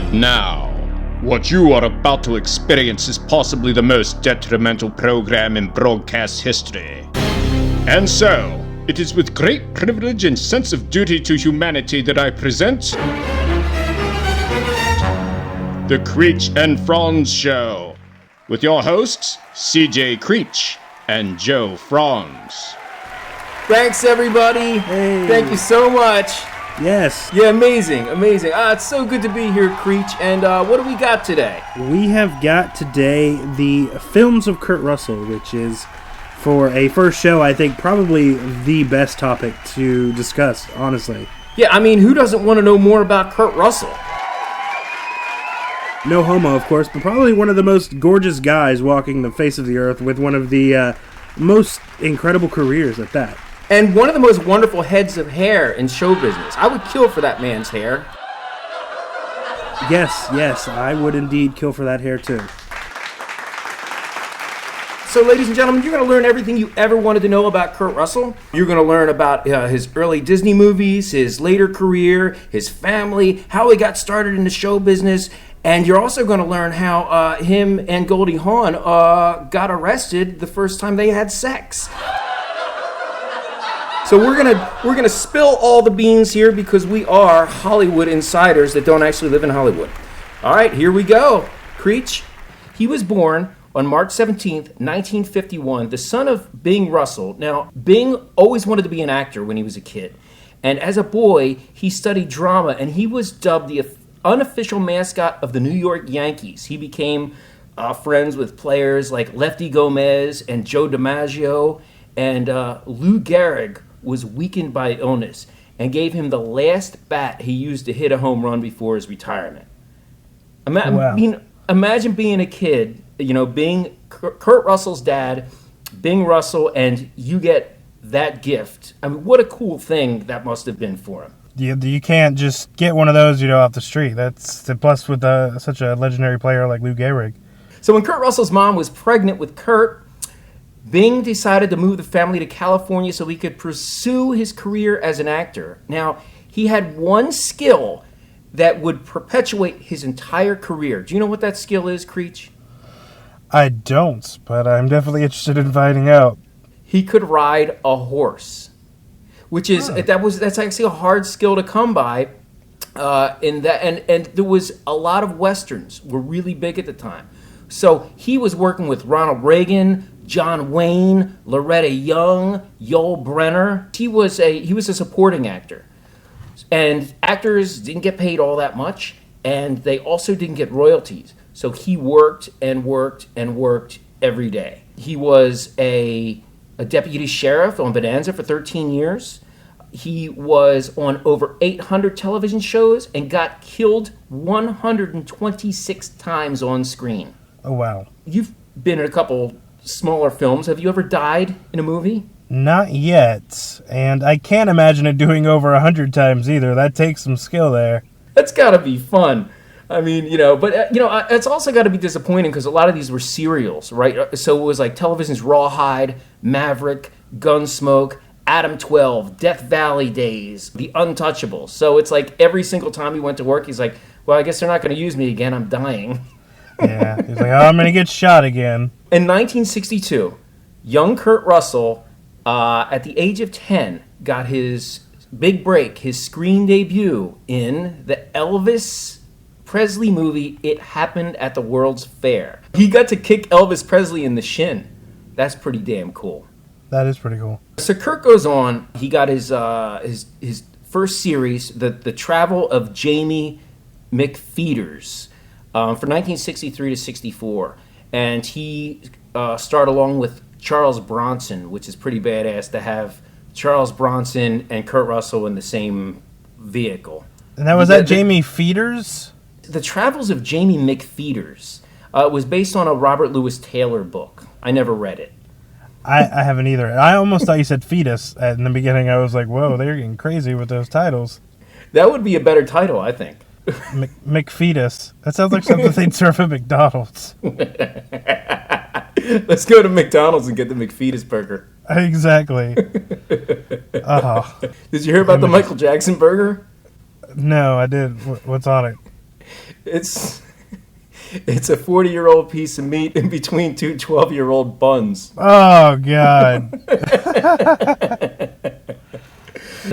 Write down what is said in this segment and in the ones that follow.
And now, what you are about to experience is possibly the most detrimental program in broadcast history. And so, it is with great privilege and sense of duty to humanity that I present the CREECH and FRANTZ Show, with your hosts, CJ CREECH and Joe FRANTZ. Thanks, everybody. Hey. Thank you so much. Yes. Yeah, amazing. It's so good to be here, CREECH. And what do we got today? We have got today the films of Kurt Russell, which is, for a first show, I think probably the best topic to discuss, honestly. Yeah, I mean, who doesn't want to know more about Kurt Russell? No homo, of course, but probably one of the most gorgeous guys walking the face of the earth with one of the most incredible careers at that. And one of the most wonderful heads of hair in show business. I would kill for that man's hair. Yes, I would indeed kill for that hair too. So, ladies and gentlemen, you're going to learn everything you ever wanted to know about Kurt Russell. You're going to learn about his early Disney movies, his later career, his family, how he got started in the show business, and you're also going to learn how him and Goldie Hawn got arrested the first time they had sex. So we're gonna spill all the beans here because we are Hollywood insiders that don't actually live in Hollywood. All right, here we go. CREECH. He was born on March 17th, 1951, the son of Bing Russell. Now, Bing always wanted to be an actor when he was a kid. And as a boy, he studied drama, and he was dubbed the unofficial mascot of the New York Yankees. He became friends with players like Lefty Gomez and Joe DiMaggio, and Lou Gehrig was weakened by illness and gave him the last bat he used to hit a home run before his retirement. Imagine being a kid, being Kurt Russell's dad, Bing Russell, and you get that gift. I mean, what a cool thing that must have been for him. You can't just get one of those, off the street. That's the plus with such a legendary player like Lou Gehrig. So when Kurt Russell's mom was pregnant with Kurt, Bing decided to move the family to California so he could pursue his career as an actor. Now, he had one skill that would perpetuate his entire career. Do you know what that skill is, CREECH? I don't, but I'm definitely interested in finding out. He could ride a horse, which is that's actually a hard skill to come by. And there was a lot of westerns were really big at the time. So he was working with Ronald Reagan, John Wayne, Loretta Young, Yul Brynner. He was a supporting actor. And actors didn't get paid all that much, and they also didn't get royalties. So he worked and worked and worked every day. He was a deputy sheriff on Bonanza for 13 years. He was on over 800 television shows and got killed 126 times on screen. Oh, wow. You've been in a couple smaller films. Have you ever died in a movie? Not yet, and I can't imagine it doing over 100 times either. That takes some skill there. That's got to be fun. I mean, it's also got to be disappointing because a lot of these were serials, right? So it was like television's Rawhide, Maverick, Gunsmoke, Adam 12, Death Valley Days, The Untouchables. So it's like every single time he went to work, he's like, well, I guess they're not going to use me again. I'm dying. Yeah, he's like, I'm going to get shot again. In 1962, young Kurt Russell, at the age of 10, got his big break, his screen debut in the Elvis Presley movie, It Happened at the World's Fair. He got to kick Elvis Presley in the shin. That's pretty damn cool. That is pretty cool. So Kurt goes on. He got his first series, The Travel of Jamie McFeeters, from 1963 to 64. And he starred along with Charles Bronson, which is pretty badass to have Charles Bronson and Kurt Russell in the same vehicle. And that was Jamie Feeders? The Travels of Jamie McFeeters was based on a Robert Louis Taylor book. I never read it. I haven't either. I almost thought you said fetus in the beginning. I was like, whoa, they're getting crazy with those titles. That would be a better title, I think. McFetus. That sounds like something they'd serve at McDonald's. Let's go to McDonald's and get the McFetus burger. Exactly. Did you hear about the Michael Jackson burger? No, I did. What's on it? It's it's a 40-year-old piece of meat in between two 12-year-old buns. Oh, God.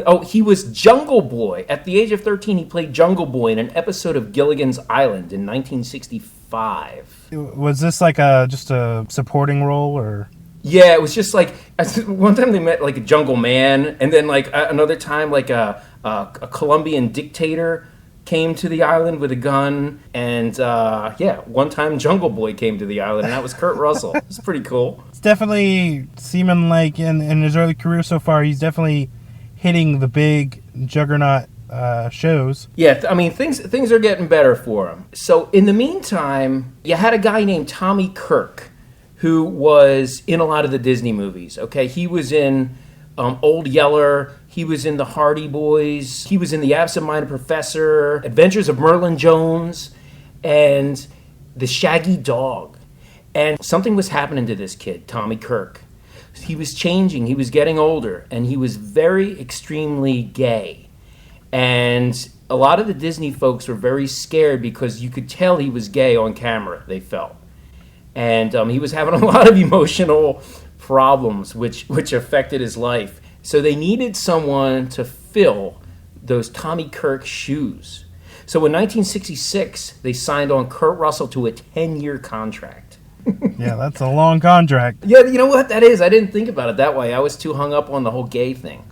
Oh, he was Jungle Boy. At the age of 13, he played Jungle Boy in an episode of Gilligan's Island in 1965. Was this like just a supporting role, or? Yeah, it was just like one time they met like a jungle man, and then like another time like a Colombian dictator came to the island with a gun, and one time Jungle Boy came to the island, and that was Kurt Russell. It's pretty cool. It's definitely seeming like in his early career so far, he's definitely hitting the big juggernaut shows. Yeah, I mean things are getting better for him. So in the meantime, you had a guy named Tommy Kirk, who was in a lot of the Disney movies. Okay, he was in Old Yeller. He was in the Hardy Boys. He was in The Absent-Minded Professor, Adventures of Merlin Jones, and The Shaggy Dog. And something was happening to this kid, Tommy Kirk. He was changing. He was getting older, and he was very extremely gay. And a lot of the Disney folks were very scared because you could tell he was gay on camera, they felt. And he was having a lot of emotional problems, which affected his life. So they needed someone to fill those Tommy Kirk shoes. So in 1966, they signed on Kurt Russell to a 10-year contract. Yeah, that's a long contract. Yeah, you know what that is? I didn't think about it that way. I was too hung up on the whole gay thing.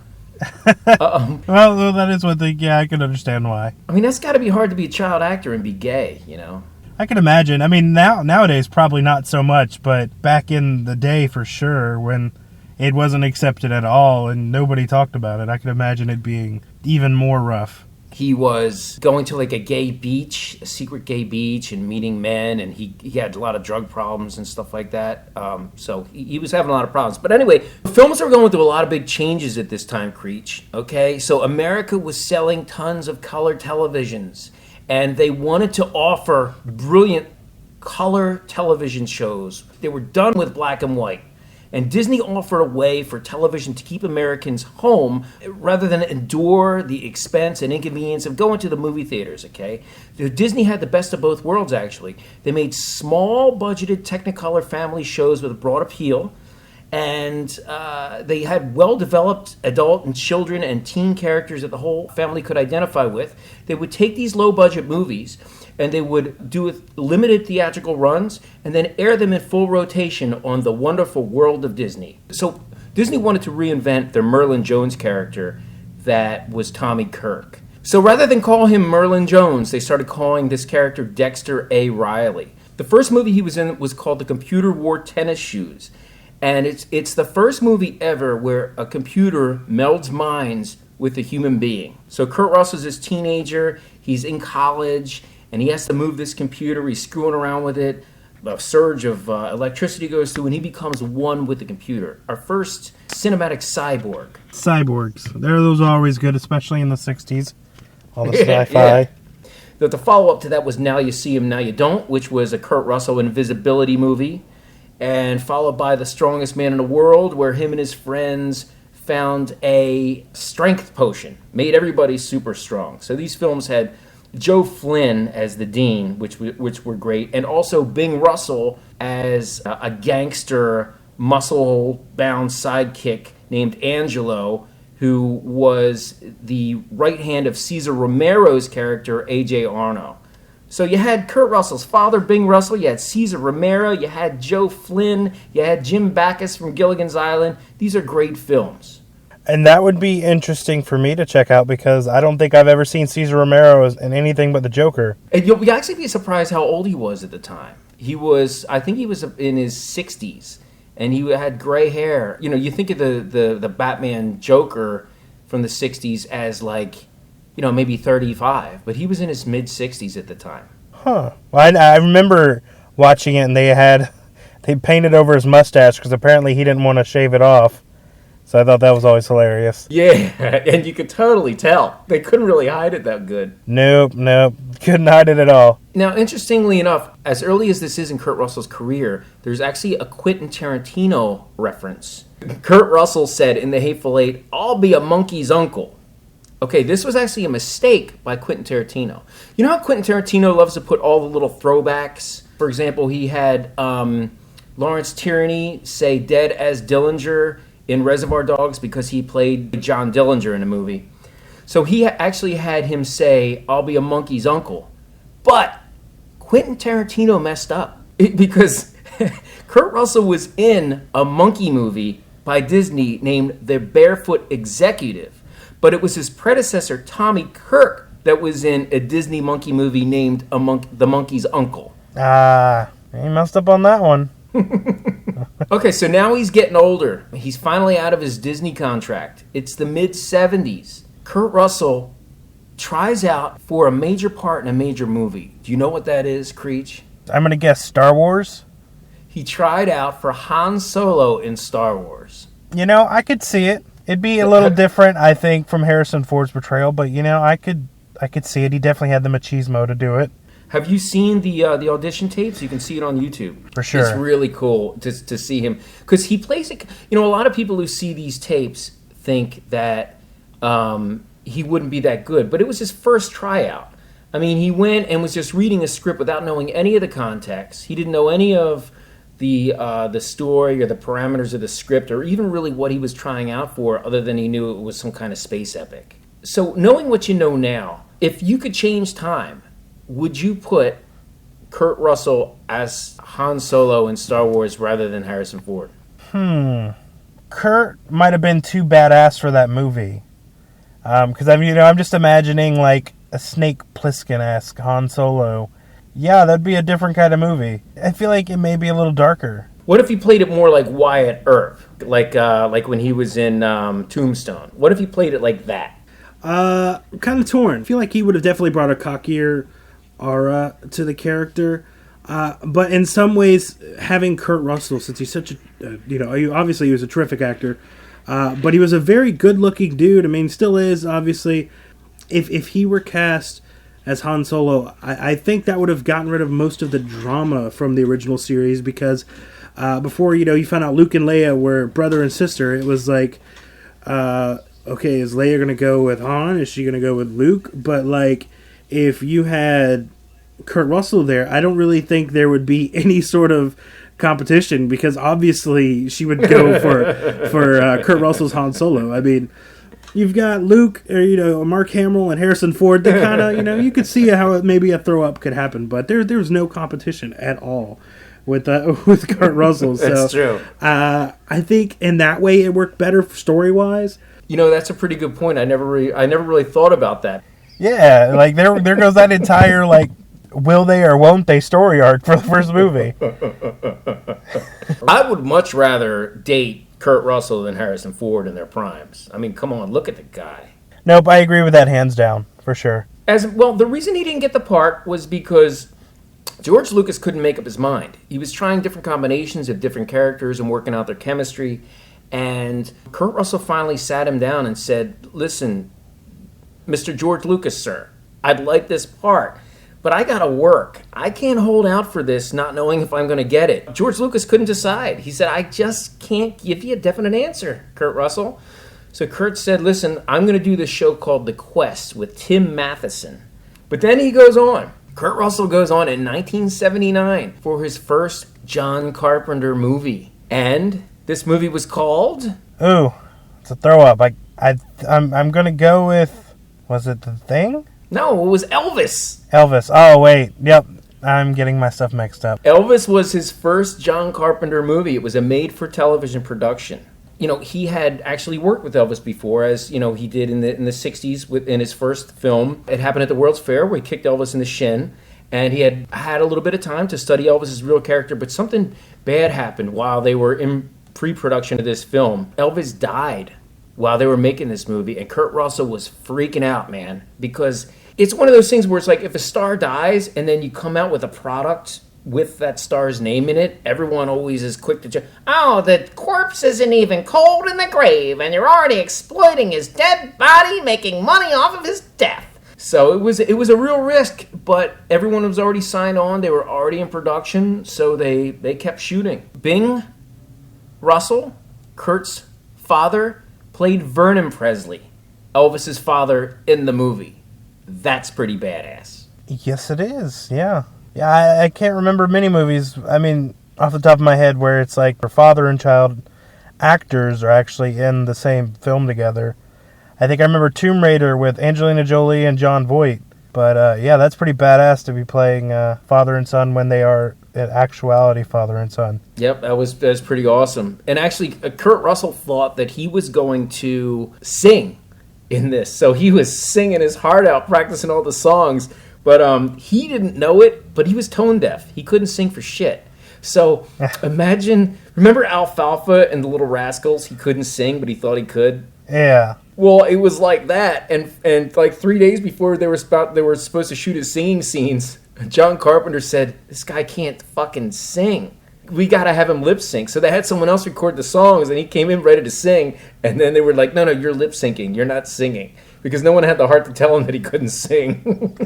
Well, that is one thing. Yeah, I can understand why. I mean, that's got to be hard to be a child actor and be gay, you know? I can imagine. I mean, nowadays probably not so much, but back in the day for sure, when it wasn't accepted at all and nobody talked about it, I can imagine it being even more rough. He was going to like a gay beach, a secret gay beach, and meeting men, and he had a lot of drug problems and stuff like that. So he was having a lot of problems. But anyway, films were going through a lot of big changes at this time, Creech. Okay, so America was selling tons of color televisions, and they wanted to offer brilliant color television shows. They were done with black and white. And Disney offered a way for television to keep Americans home rather than endure the expense and inconvenience of going to the movie theaters, okay? Disney had the best of both worlds, actually. They made small-budgeted Technicolor family shows with a broad appeal, and they had well-developed adult and children and teen characters that the whole family could identify with. They would take these low-budget movies, and they would do limited theatrical runs and then air them in full rotation on the wonderful world of Disney. So Disney wanted to reinvent their Merlin Jones character that was Tommy Kirk. So rather than call him Merlin Jones, they started calling this character Dexter A. Riley. The first movie he was in was called The Computer Wore Tennis Shoes. And it's the first movie ever where a computer melds minds with a human being. So Kurt Russell's this teenager, he's in college, and he has to move this computer. He's screwing around with it. A surge of electricity goes through, and he becomes one with the computer. Our first cinematic cyborg. Cyborgs. Those are always good, especially in the 60s. All the Yeah, sci-fi. yeah. The follow-up to that was Now You See Him, Now You Don't, which was a Kurt Russell invisibility movie. And followed by The Strongest Man in the World, where him and his friends found a strength potion. Made everybody super strong. So these films had Joe Flynn as the dean, which were great, and also Bing Russell as a gangster, muscle-bound sidekick named Angelo, who was the right hand of Cesar Romero's character, A.J. Arno. So you had Kurt Russell's father, Bing Russell, you had Cesar Romero, you had Joe Flynn, you had Jim Backus from Gilligan's Island. These are great films. And that would be interesting for me to check out because I don't think I've ever seen Cesar Romero in anything but the Joker. And you'll actually be surprised how old he was at the time. I think he was in his 60s, and he had gray hair. You know, you think of the Batman Joker from the 60s as like, you know, maybe 35, but he was in his mid-60s at the time. Huh. Well, I remember watching it, and they painted over his mustache because apparently he didn't want to shave it off. So I thought that was always hilarious. Yeah, and you could totally tell. They couldn't really hide it that good. Nope. Couldn't hide it at all. Now, interestingly enough, as early as this is in Kurt Russell's career, there's actually a Quentin Tarantino reference. Kurt Russell said in The Hateful Eight, "I'll be a monkey's uncle." Okay, this was actually a mistake by Quentin Tarantino. You know how Quentin Tarantino loves to put all the little throwbacks? For example, he had Lawrence Tierney say dead as Dillinger in Reservoir Dogs because he played John Dillinger in the movie. So he actually had him say, I'll be a monkey's uncle. But Quentin Tarantino messed up because Kurt Russell was in a monkey movie by Disney named The Barefoot Executive. But it was his predecessor, Tommy Kirk, that was in a Disney monkey movie named The Monkey's Uncle. He messed up on that one. Okay, so now he's getting older. He's finally out of his Disney contract. It's the mid-'70s. Kurt Russell tries out for a major part in a major movie. Do you know what that is, Creech? I'm going to guess Star Wars. He tried out for Han Solo in Star Wars. You know, I could see it. It'd be a little different, I think, from Harrison Ford's portrayal, but you know, I could see it. He definitely had the machismo to do it. Have you seen the audition tapes? You can see it on YouTube. For sure. It's really cool to see him because he plays it. You know, a lot of people who see these tapes think that he wouldn't be that good, but it was his first tryout. I mean, he went and was just reading a script without knowing any of the context. He didn't know any of the story or the parameters of the script or even really what he was trying out for, other than he knew it was some kind of space epic. So knowing what you know now, if you could change time, would you put Kurt Russell as Han Solo in Star Wars rather than Harrison Ford? Kurt might have been too badass for that movie. Because I'm just imagining like a Snake Plissken-esque Han Solo. Yeah, that'd be a different kind of movie. I feel like it may be a little darker. What if he played it more like Wyatt Earp, like when he was in Tombstone? What if he played it like that? Kind of torn. I feel like he would have definitely brought a cockier aura to the character. But in some ways, having Kurt Russell, since he's such a, obviously he was a terrific actor, but he was a very good-looking dude. I mean, still is, obviously. If he were cast as Han Solo, I think that would have gotten rid of most of the drama from the original series because before, you found out Luke and Leia were brother and sister, it was like, okay, is Leia going to go with Han? Is she going to go with Luke? But, like, if you had Kurt Russell there, I don't really think there would be any sort of competition because obviously she would go for Kurt Russell's Han Solo. I mean, you've got Luke, or Mark Hamill and Harrison Ford. They kind of, you could see how maybe a throw up could happen, but there's no competition at all with Kurt Russell. That's true. I think in that way it worked better story wise. That's a pretty good point. I never really thought about that. Yeah, like there goes that entire like will they or won't they story arc for the first movie. I would much rather date Kurt Russell than Harrison Ford in their primes. I mean, come on, look at the guy. Nope, I agree with that hands down, for sure. As well, the reason he didn't get the part was because George Lucas couldn't make up his mind. He was trying different combinations of different characters and working out their chemistry. And Kurt Russell finally sat him down and said, listen, Mr. George Lucas, sir, I'd like this part, but I gotta work. I can't hold out for this not knowing if I'm gonna get it. George Lucas couldn't decide. He said, I just can't give you a definite answer, Kurt Russell. So Kurt said, listen, I'm gonna do this show called The Quest with Tim Matheson. But then he goes on. Kurt Russell goes on in 1979 for his first John Carpenter movie. And this movie was called? Ooh, it's a throw up. I'm gonna go with, was it The Thing? No, it was Elvis. Elvis. Oh, wait. Yep. I'm getting my stuff mixed up. Elvis was his first John Carpenter movie. It was a made-for-television production. He had actually worked with Elvis before, as, he did in the 60s in his first film. It happened at the World's Fair, where he kicked Elvis in the shin. And he had a little bit of time to study Elvis's real character, but something bad happened while they were in pre-production of this film. Elvis died while they were making this movie, and Kurt Russell was freaking out, man, because it's one of those things where it's like if a star dies and then you come out with a product with that star's name in it, everyone always is quick to judge. Oh, the corpse isn't even cold in the grave, and you're already exploiting his dead body, making money off of his death. So it was a real risk, but everyone was already signed on. They were already in production, so they kept shooting. Bing Russell, Kurt's father, played Vernon Presley Elvis's father in the movie. That's pretty badass. Yes, it is. Yeah. Yeah, I can't remember many movies, I mean, off the top of my head, where it's like their father and child actors are actually in the same film together. I think I remember Tomb Raider with Angelina Jolie and Jon Voight. But yeah, that's pretty badass to be playing father and son when they are in actuality father and son. Yep, that was pretty awesome. And actually, Kurt Russell thought that he was going to sing in this. So he was singing his heart out, practicing all the songs. But he didn't know it, but he was tone deaf. He couldn't sing for shit. So remember Alfalfa and the Little Rascals? He couldn't sing, but he thought he could. Yeah. Well, it was like that, and like 3 days before they were supposed to shoot his singing scenes, John Carpenter said, "This guy can't fucking sing. We got to have him lip sync." So they had someone else record the songs, and he came in ready to sing, and then they were like, "No, you're lip syncing. You're not singing," because no one had the heart to tell him that he couldn't sing.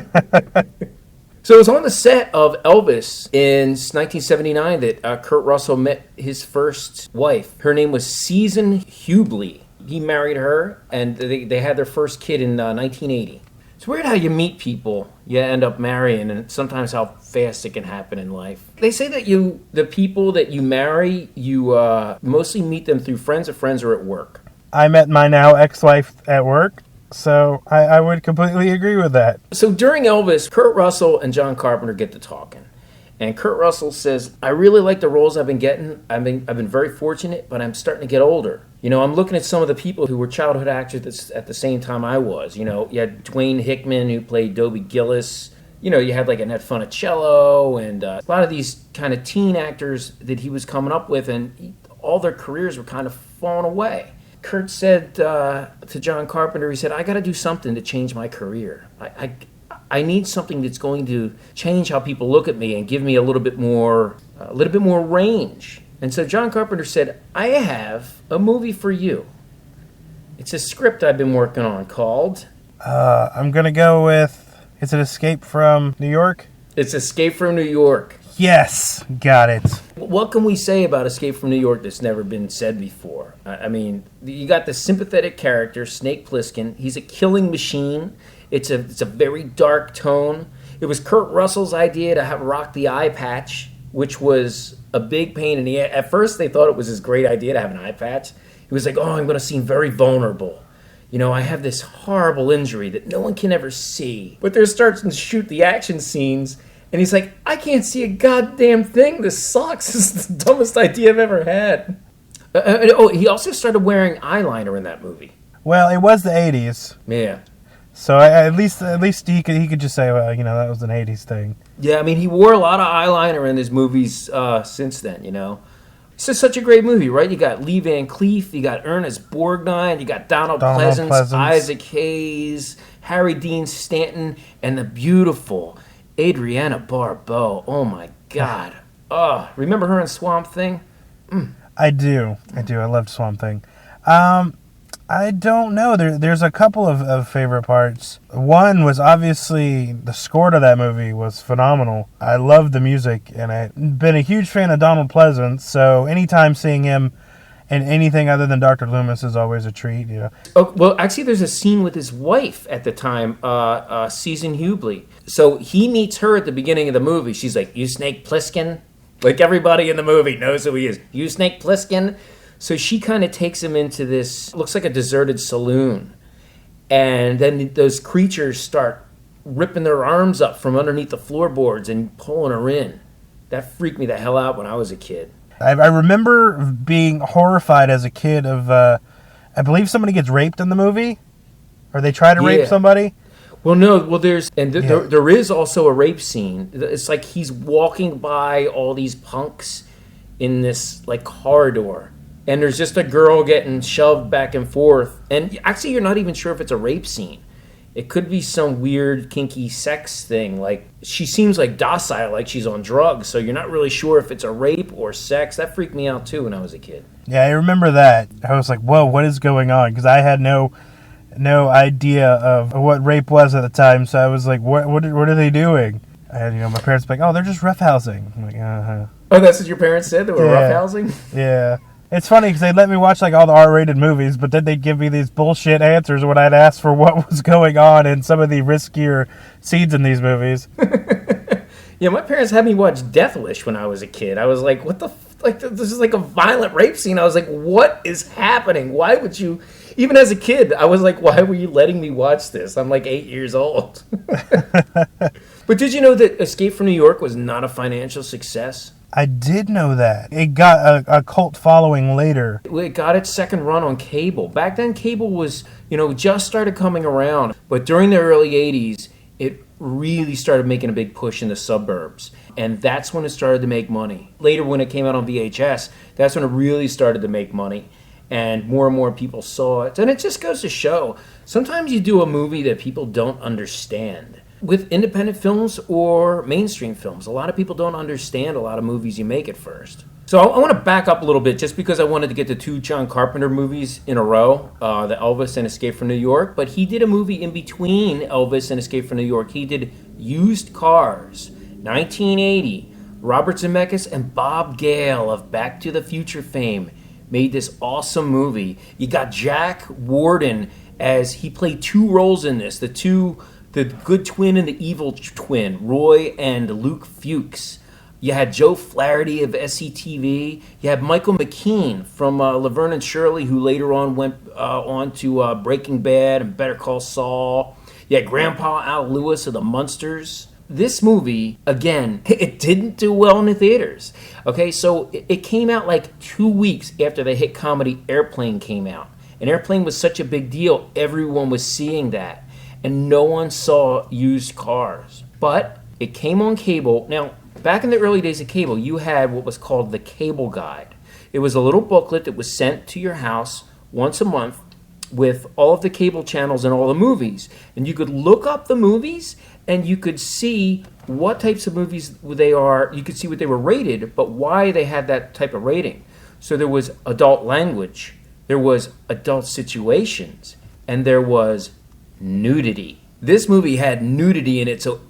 So it was on the set of Elvis in 1979 that Kurt Russell met his first wife. Her name was Susan Hubley. He married her, and they had their first kid in 1980. It's weird how you meet people you end up marrying, and sometimes how fast it can happen in life. They say that the people that you marry, you mostly meet them through friends of friends or at work. I met my now ex-wife at work, so I would completely agree with that. So during Elvis, Kurt Russell and John Carpenter get to talking. And Kurt Russell says, "I really like the roles I've been getting. I've been very fortunate, but I'm starting to get older. You know, I'm looking at some of the people who were childhood actors at the same time I was. You know, you had Dwayne Hickman, who played Dobie Gillis. You know, you had like Annette Funicello and a lot of these kind of teen actors that he was coming up with, and all their careers were kind of falling away. Kurt said to John Carpenter, he said, "I got to do something to change my career. I need something that's going to change how people look at me and give me a little bit more range." And so John Carpenter said, "I have a movie for you. It's a script I've been working on called..." I'm going to go with, is it Escape from New York? It's Escape from New York. Yes, got it. What can we say about Escape from New York that's never been said before? I mean, you got the sympathetic character, Snake Plissken. He's a killing machine. It's a very dark tone. It was Kurt Russell's idea to have rock the eye patch, which was a big pain in the ass. At first, they thought it was his great idea to have an eye patch. He was like, "Oh, I'm going to seem very vulnerable. You know, I have this horrible injury that no one can ever see." But they're starting to shoot the action scenes, and he's like, "I can't see a goddamn thing. This sucks. This is the dumbest idea I've ever had." He also started wearing eyeliner in that movie. Well, it was the 80s. Yeah. So at least he could just say, well, you know, that was an 80s thing. Yeah, I mean, he wore a lot of eyeliner in his movies since then, you know. It's just such a great movie, right? You got Lee Van Cleef, you got Ernest Borgnine, you got Donald Pleasance, Isaac Hayes, Harry Dean Stanton, and the beautiful Adriana Barbeau. Oh, my God. Remember her in Swamp Thing? I do. I loved Swamp Thing. I don't know. There's a couple of favorite parts. One was obviously the score to that movie was phenomenal. I loved the music, and I've been a huge fan of Donald Pleasance, so anytime seeing him in anything other than Dr. Loomis is always a treat, you know. Oh, well, actually, there's a scene with his wife at the time, Susan Hubley. So he meets her at the beginning of the movie. She's like, "You Snake Plissken?" Like everybody in the movie knows who he is. "You Snake Plissken?" So she kind of takes him into this, looks like a deserted saloon. And then those creatures start ripping their arms up from underneath the floorboards and pulling her in. That freaked me the hell out when I was a kid. I remember being horrified as a kid of, I believe somebody gets raped in the movie? Or they try to rape somebody? Well, no, there is also a rape scene. It's like he's walking by all these punks in this, like, corridor. And there's just a girl getting shoved back and forth. And actually, you're not even sure if it's a rape scene. It could be some weird, kinky sex thing. Like, she seems like docile, like she's on drugs. So you're not really sure if it's a rape or sex. That freaked me out, too, when I was a kid. Yeah, I remember that. I was like, whoa, what is going on? Because I had no idea of what rape was at the time. So I was like, what are they doing? And, you know, my parents were like, "Oh, they're just roughhousing." I'm like, uh-huh. Oh, that's what your parents said? They were roughhousing? Yeah. It's funny because they'd let me watch like all the R-rated movies, but then they'd give me these bullshit answers when I'd ask for what was going on in some of the riskier scenes in these movies. Yeah, my parents had me watch Death Wish when I was a kid. I was like, what the like, this is like a violent rape scene. I was like, what is happening? Why would you, even as a kid, I was like, why were you letting me watch this? I'm like 8 years old. But did you know that Escape from New York was not a financial success? I did know that. It got a cult following later. It got its second run on cable. Back then, cable was, just started coming around. But during the early 80s, it really started making a big push in the suburbs. And that's when it started to make money. Later, when it came out on VHS, that's when it really started to make money. And more people saw it. And it just goes to show, sometimes you do a movie that people don't understand. With independent films or mainstream films, a lot of people don't understand a lot of movies you make at first. So I want to back up a little bit just because I wanted to get the two John Carpenter movies in a row, the Elvis and Escape from New York. But he did a movie in between Elvis and Escape from New York. He did Used Cars, 1980. Robert Zemeckis and Bob Gale of Back to the Future fame made this awesome movie. You got Jack Warden as he played two roles in this. The good twin and the evil twin, Roy and Luke Fuchs. You had Joe Flaherty of SCTV. You had Michael McKean from Laverne and Shirley, who later on went on to Breaking Bad and Better Call Saul. You had Grandpa Al Lewis of the Munsters. This movie, again, it didn't do well in the theaters. Okay, so it came out like 2 weeks after the hit comedy Airplane came out. And Airplane was such a big deal, everyone was seeing that. And no one saw Used Cars. But it came on cable. Now, back in the early days of cable, you had what was called the Cable Guide. It was a little booklet that was sent to your house once a month with all of the cable channels and all the movies. And you could look up the movies and you could see what types of movies they are. You could see what they were rated, but why they had that type of rating. So there was adult language, there was adult situations, and there was nudity. This movie had nudity in it, so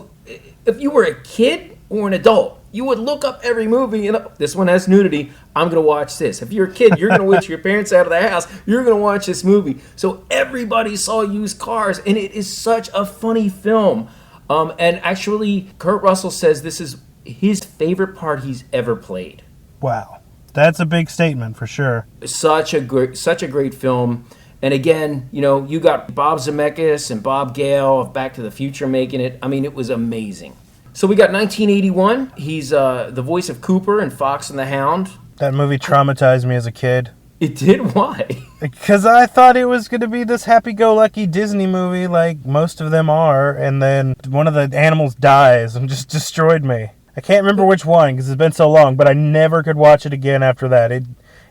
if you were a kid or an adult, you would look up every movie and this one has nudity, I'm going to watch this. If you're a kid, you're going to wait your parents out of the house, you're going to watch this movie. So everybody saw Used Cars, and it is such a funny film. And actually, Kurt Russell says this is his favorite part he's ever played. Wow. That's a big statement for sure. Such a great film. And again, you got Bob Zemeckis and Bob Gale of Back to the Future making it. I mean, it was amazing. So we got 1981. He's the voice of Cooper in Fox and the Hound. That movie traumatized me as a kid. It did? Why? Because I thought it was going to be this happy-go-lucky Disney movie like most of them are, and then one of the animals dies and just destroyed me. I can't remember which one because it's been so long, but I never could watch it again after that. It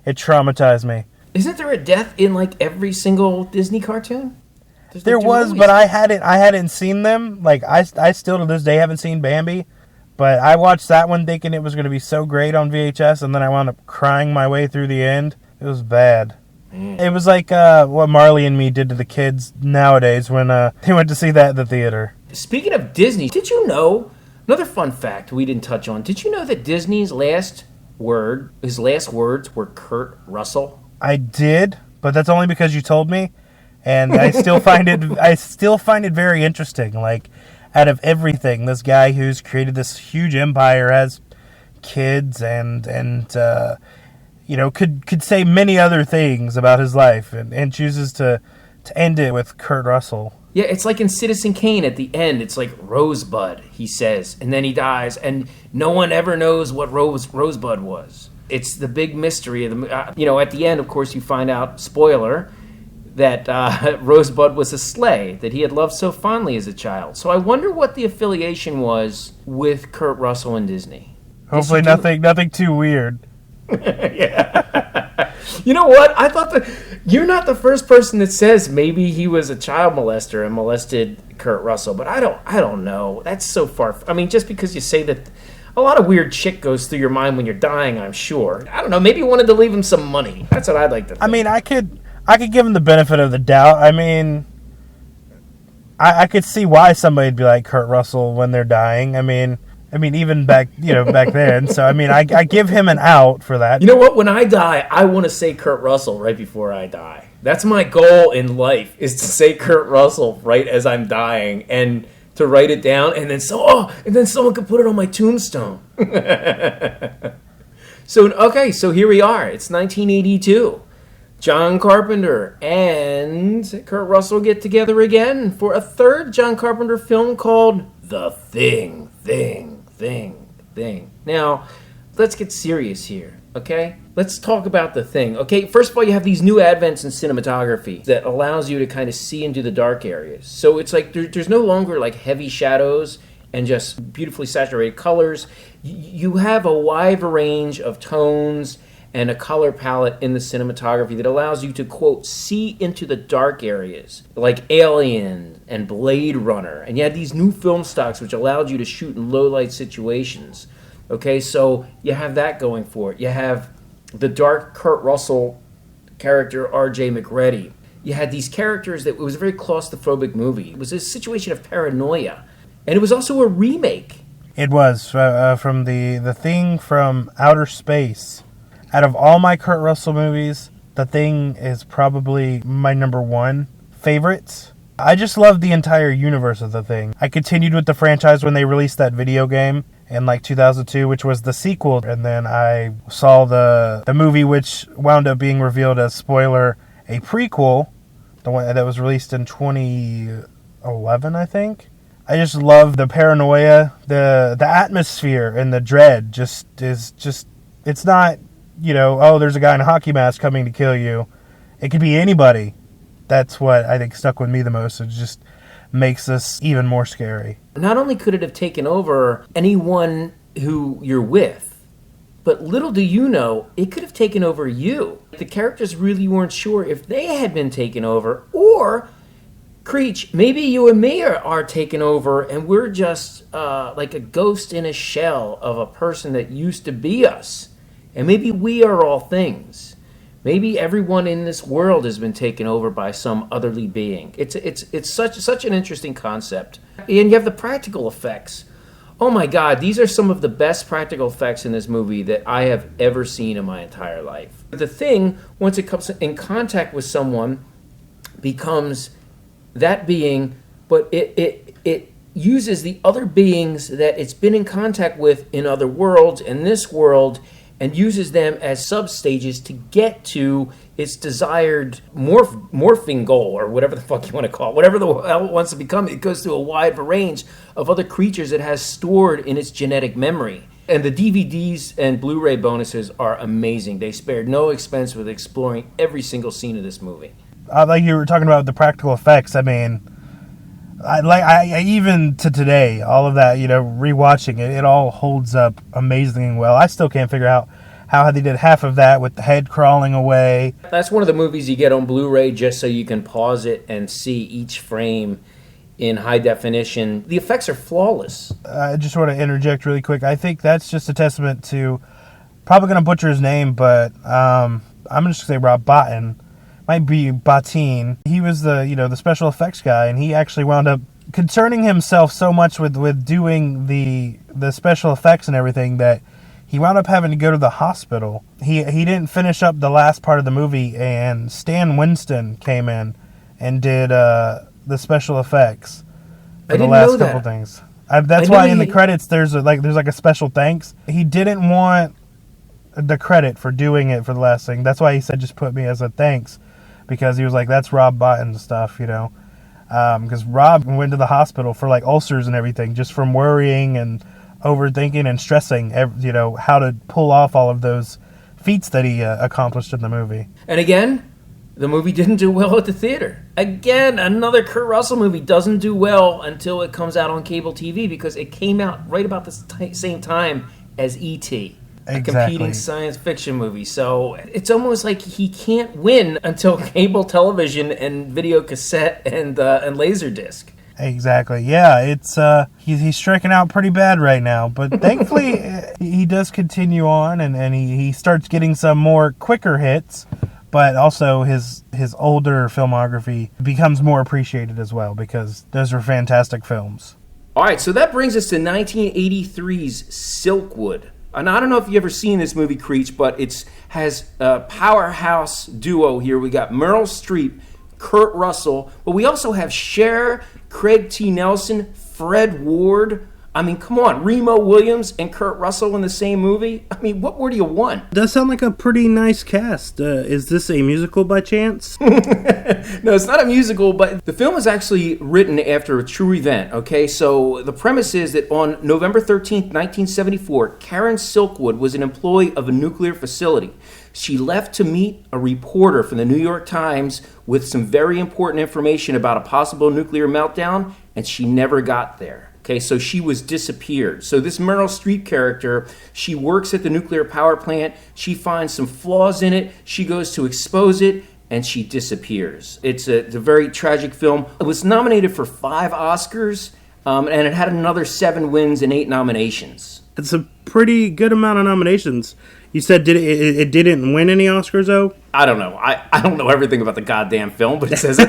traumatized me. Isn't there a death in like every single Disney cartoon? There was, but I hadn't seen them. Like I still to this day haven't seen Bambi, but I watched that one thinking it was going to be so great on VHS, and then I wound up crying my way through the end. It was bad. It was like what Marley and Me did to the kids nowadays when they went to see that at the theater. Speaking of Disney, did you know, another fun fact we didn't touch on, did you know that Disney's last words were Kurt Russell? I did, but that's only because you told me, and I still find it very interesting. Like, out of everything, this guy who's created this huge empire has kids and could say many other things about his life and chooses to end it with Kurt Russell. Yeah, it's like in Citizen Kane at the end. It's like Rosebud, he says, and then he dies, and no one ever knows what Rosebud was. It's the big mystery of the at the end, of course, you find out, spoiler, that Rosebud was a sleigh that he had loved so fondly as a child. So I wonder what the affiliation was with Kurt Russell and Disney. Hopefully nothing too weird. Yeah. You know what? I thought you're not the first person that says maybe he was a child molester and molested Kurt Russell, but I don't know. That's so far. I mean, just because you say that, a lot of weird shit goes through your mind when you're dying, I'm sure. I don't know. Maybe you wanted to leave him some money. That's what I'd like to think. I mean, I could give him the benefit of the doubt. I mean, I could see why somebody'd be like Kurt Russell when they're dying. I mean, I mean, even back then. So I mean, I give him an out for that. You know what? When I die, I want to say Kurt Russell right before I die. That's my goal in life, is to say Kurt Russell right as I'm dying, and to write it down, and then someone could put it on my tombstone. So here we are. It's 1982. John Carpenter and Kurt Russell get together again for a third John Carpenter film called The Thing. Now, let's get serious here, okay? Let's talk about The Thing. Okay, first of all, you have these new advents in cinematography that allows you to kind of see into the dark areas. So it's like there's no longer like heavy shadows and just beautifully saturated colors. You have a wide range of tones and a color palette in the cinematography that allows you to, quote, see into the dark areas, like Alien and Blade Runner. And you had these new film stocks which allowed you to shoot in low-light situations. Okay, so you have that going for it. You have the dark Kurt Russell character, R.J. McReady. You had these characters it was a very claustrophobic movie. It was a situation of paranoia. And it was also a remake. It was from the Thing from Outer Space. Out of all my Kurt Russell movies, The Thing is probably my number one favorite. I just love the entire universe of The Thing. I continued with the franchise when they released that video game in like 2002, which was the sequel. And then I saw the movie, which wound up being revealed as, spoiler, a prequel, the one that was released in 2011, I think. I just love the paranoia, the atmosphere, and the dread. It's not, there's a guy in a hockey mask coming to kill you. It could be anybody. That's what I think stuck with me the most. It just makes this even more scary. Not only could it have taken over anyone who you're with, but little do you know, it could have taken over you. The characters really weren't sure if they had been taken over, or, CREECH, maybe you and me are taken over, and we're just like a ghost in a shell of a person that used to be us. And maybe we are all things. Maybe everyone in this world has been taken over by some otherly being. It's such an interesting concept. And you have the practical effects. Oh my God, these are some of the best practical effects in this movie that I have ever seen in my entire life. The Thing, once it comes in contact with someone, becomes that being, but it uses the other beings that it's been in contact with in other worlds and this world, and uses them as substages to get to its desired morphing goal, or whatever the fuck you want to call it. Whatever the hell it wants to become, it goes through a wide range of other creatures it has stored in its genetic memory. And the DVDs and Blu-ray bonuses are amazing. They spared no expense with exploring every single scene of this movie. Like you were talking about the practical effects, I mean, I even to today, all of that, rewatching it, it all holds up amazingly well. I still can't figure out how they did half of that with the head crawling away. That's one of the movies you get on Blu-ray just so you can pause it and see each frame in high definition. The effects are flawless. I just want to interject really quick. I think that's just a testament to, probably going to butcher his name, but I'm just going to say Rob Bottin. Might be Bottin. He was the special effects guy, and he actually wound up concerning himself so much with doing the special effects and everything that he wound up having to go to the hospital. He didn't finish up the last part of the movie, and Stan Winston came in and did the special effects for the last couple things. That's why in the credits there's like a special thanks. He didn't want the credit for doing it for the last thing. That's why he said just put me as a thanks. Because he was like, that's Rob Bottin's stuff, because Rob went to the hospital for like ulcers and everything just from worrying and overthinking and stressing, how to pull off all of those feats that he accomplished in the movie. And again, the movie didn't do well at the theater. Again, another Kurt Russell movie doesn't do well until it comes out on cable TV, because it came out right about the same time as E.T., a competing science fiction movie. So it's almost like he can't win until cable television and video cassette and Laserdisc. Exactly. Yeah, it's he's striking out pretty bad right now, but thankfully he does continue on, and he starts getting some more quicker hits, but also his older filmography becomes more appreciated as well, because those were fantastic films. All right, so that brings us to 1983's Silkwood. And I don't know if you've ever seen this movie, Creech, but it has a powerhouse duo here. We got Meryl Streep, Kurt Russell, but we also have Cher, Craig T. Nelson, Fred Ward. I mean, come on, Remo Williams and Kurt Russell in the same movie? I mean, what more do you want? Does sound like a pretty nice cast. Is this a musical by chance? No, it's not a musical, but the film is actually written after a true event, okay? So the premise is that on November 13th, 1974, Karen Silkwood was an employee of a nuclear facility. She left to meet a reporter from the New York Times with some very important information about a possible nuclear meltdown, and she never got there. Okay, so she was disappeared. So this Meryl Streep character, she works at the nuclear power plant. She finds some flaws in it. She goes to expose it, and she disappears. It's a very tragic film. It was nominated for 5 Oscars, and it had another 7 wins and 8 nominations. It's a pretty good amount of nominations. You said it didn't win any Oscars, though? I don't know. I don't know everything about the goddamn film, but it says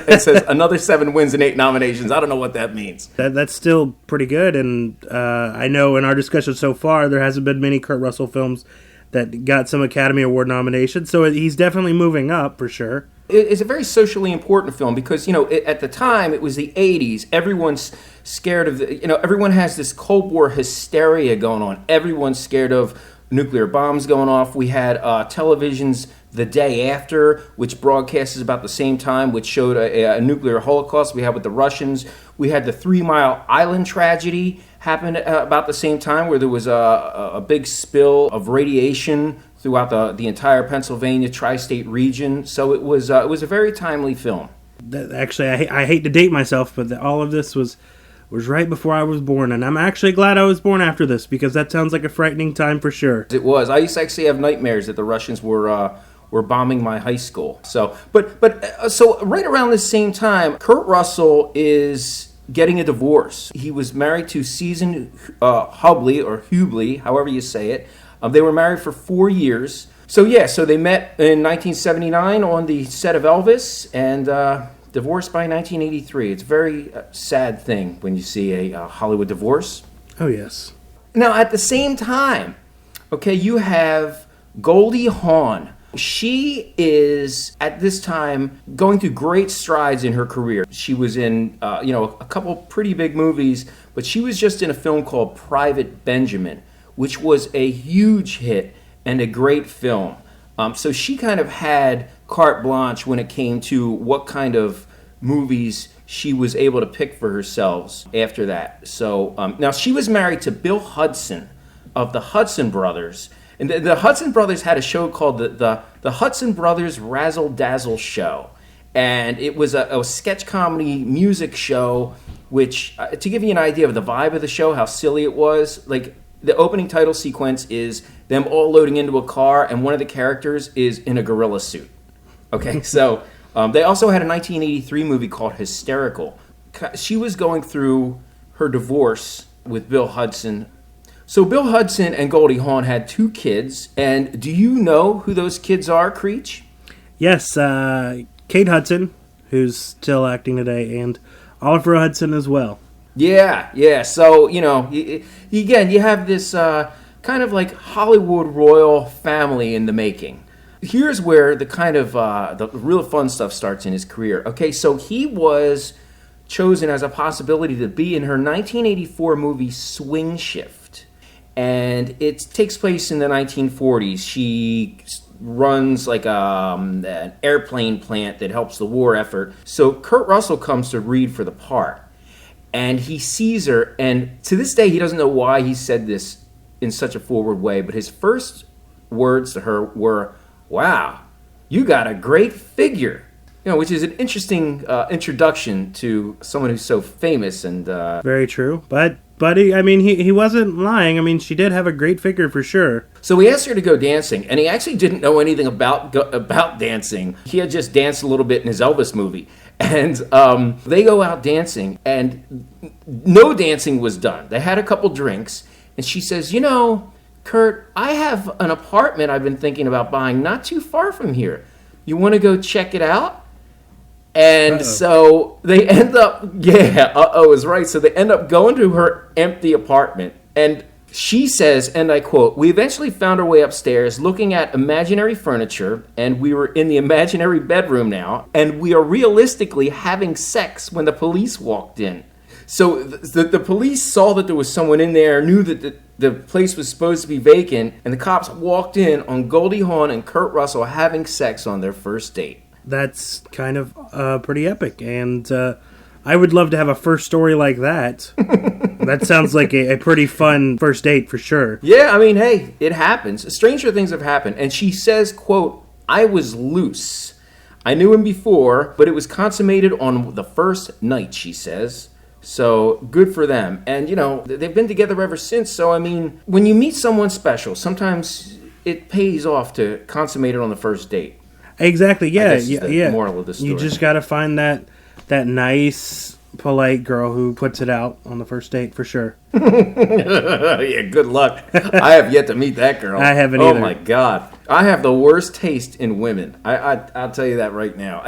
another 7 wins and 8 nominations. I don't know what that means. That's still pretty good, and I know in our discussion so far, there hasn't been many Kurt Russell films that got some Academy Award nominations, so he's definitely moving up, for sure. It's a very socially important film because, at the time, it was the 80s. Everyone's scared of, everyone has this Cold War hysteria going on. Everyone's scared of nuclear bombs going off. We had television's The Day After, which broadcasts about the same time, which showed a nuclear holocaust we had with the Russians. We had the 3 Mile Island tragedy happen about the same time, where there was a big spill of radiation throughout the entire Pennsylvania tri-state region. So it was a very timely film. Actually, I hate to date myself, but all of this was right before I was born, and I'm actually glad I was born after this, because that sounds like a frightening time for sure. It was. I used to actually have nightmares that the Russians were bombing my high school. So right around the same time, Kurt Russell is getting a divorce. He was married to Susan Hubley, or Hubley, however you say it. They were married for 4 years. So they met in 1979 on the set of Elvis, and divorced by 1983. It's a very sad thing when you see a Hollywood divorce. Oh, yes. Now, at the same time, okay, you have Goldie Hawn. She is, at this time, going through great strides in her career. She was in, a couple pretty big movies, but she was just in a film called Private Benjamin, which was a huge hit and a great film. So she kind of had carte blanche when it came to what kind of movies she was able to pick for herself after that. So now she was married to Bill Hudson of the Hudson Brothers. And the Hudson Brothers had a show called the Hudson Brothers Razzle Dazzle Show. And it was a sketch comedy music show, which, to give you an idea of the vibe of the show, how silly it was, like the opening title sequence is them all loading into a car, and one of the characters is in a gorilla suit. Okay, so they also had a 1983 movie called Hysterical. She was going through her divorce with Bill Hudson. So Bill Hudson and Goldie Hawn had 2 kids, and do you know who those kids are, Creech? Yes, Kate Hudson, who's still acting today, and Oliver Hudson as well. Yeah. So, again, you have this kind of like Hollywood royal family in the making. Here's where the kind of the real fun stuff starts in his career. Okay, so he was chosen as a possibility to be in her 1984 movie Swing Shift. And it takes place in the 1940s. She runs like an airplane plant that helps the war effort. So Kurt Russell comes to read for the part. And he sees her, and to this day he doesn't know why he said this in such a forward way, but his first words to her were, "Wow, you got a great figure." Which is an interesting introduction to someone who's so famous and very true. But he wasn't lying. I mean, she did have a great figure for sure. So we asked her to go dancing, and he actually didn't know anything about dancing. He had just danced a little bit in his Elvis movie. And they go out dancing, and no dancing was done. They had a couple drinks, and she says, Kurt, I have an apartment I've been thinking about buying not too far from here. You want to go check it out? And so they end up, is right. So they end up going to her empty apartment. And she says, and I quote, "We eventually found our way upstairs looking at imaginary furniture, and we were in the imaginary bedroom now, and we are realistically having sex when the police walked in." So the police saw that there was someone in there, knew that the place was supposed to be vacant, and the cops walked in on Goldie Hawn and Kurt Russell having sex on their first date. That's kind of pretty epic, and I would love to have a first story like that. That sounds like a pretty fun first date for sure. Yeah, I mean, hey, it happens. Stranger things have happened. And she says, quote, "I was loose. I knew him before, but it was consummated on the first night," she says. So good for them. And, they've been together ever since. So, I mean, when you meet someone special, sometimes it pays off to consummate it on the first date. Exactly, yeah. The moral of the story. You just got to find that nice, polite girl who puts it out on the first date for sure. Yeah, good luck. I have yet to meet that girl. I haven't either. Oh my God. I have the worst taste in women. I'll tell you that right now.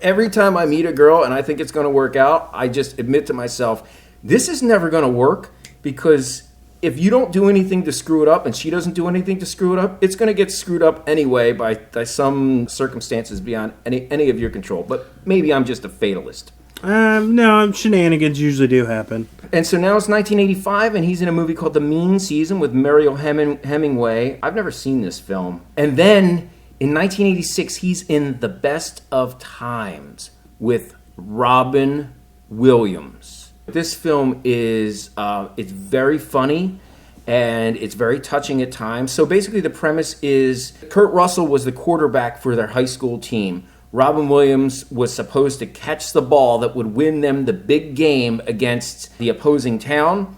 Every time I meet a girl and I think it's going to work out, I just admit to myself, this is never going to work, because if you don't do anything to screw it up and she doesn't do anything to screw it up, it's going to get screwed up anyway by some circumstances beyond any of your control. But maybe I'm just a fatalist. No, shenanigans usually do happen. And so now it's 1985, and he's in a movie called The Mean Season with Mariel Hemingway. I've never seen this film. And then in 1986, he's in The Best of Times with Robin Williams. This film is it's very funny, and it's very touching at times. So basically the premise is Kurt Russell was the quarterback for their high school team. Robin Williams was supposed to catch the ball that would win them the big game against the opposing town.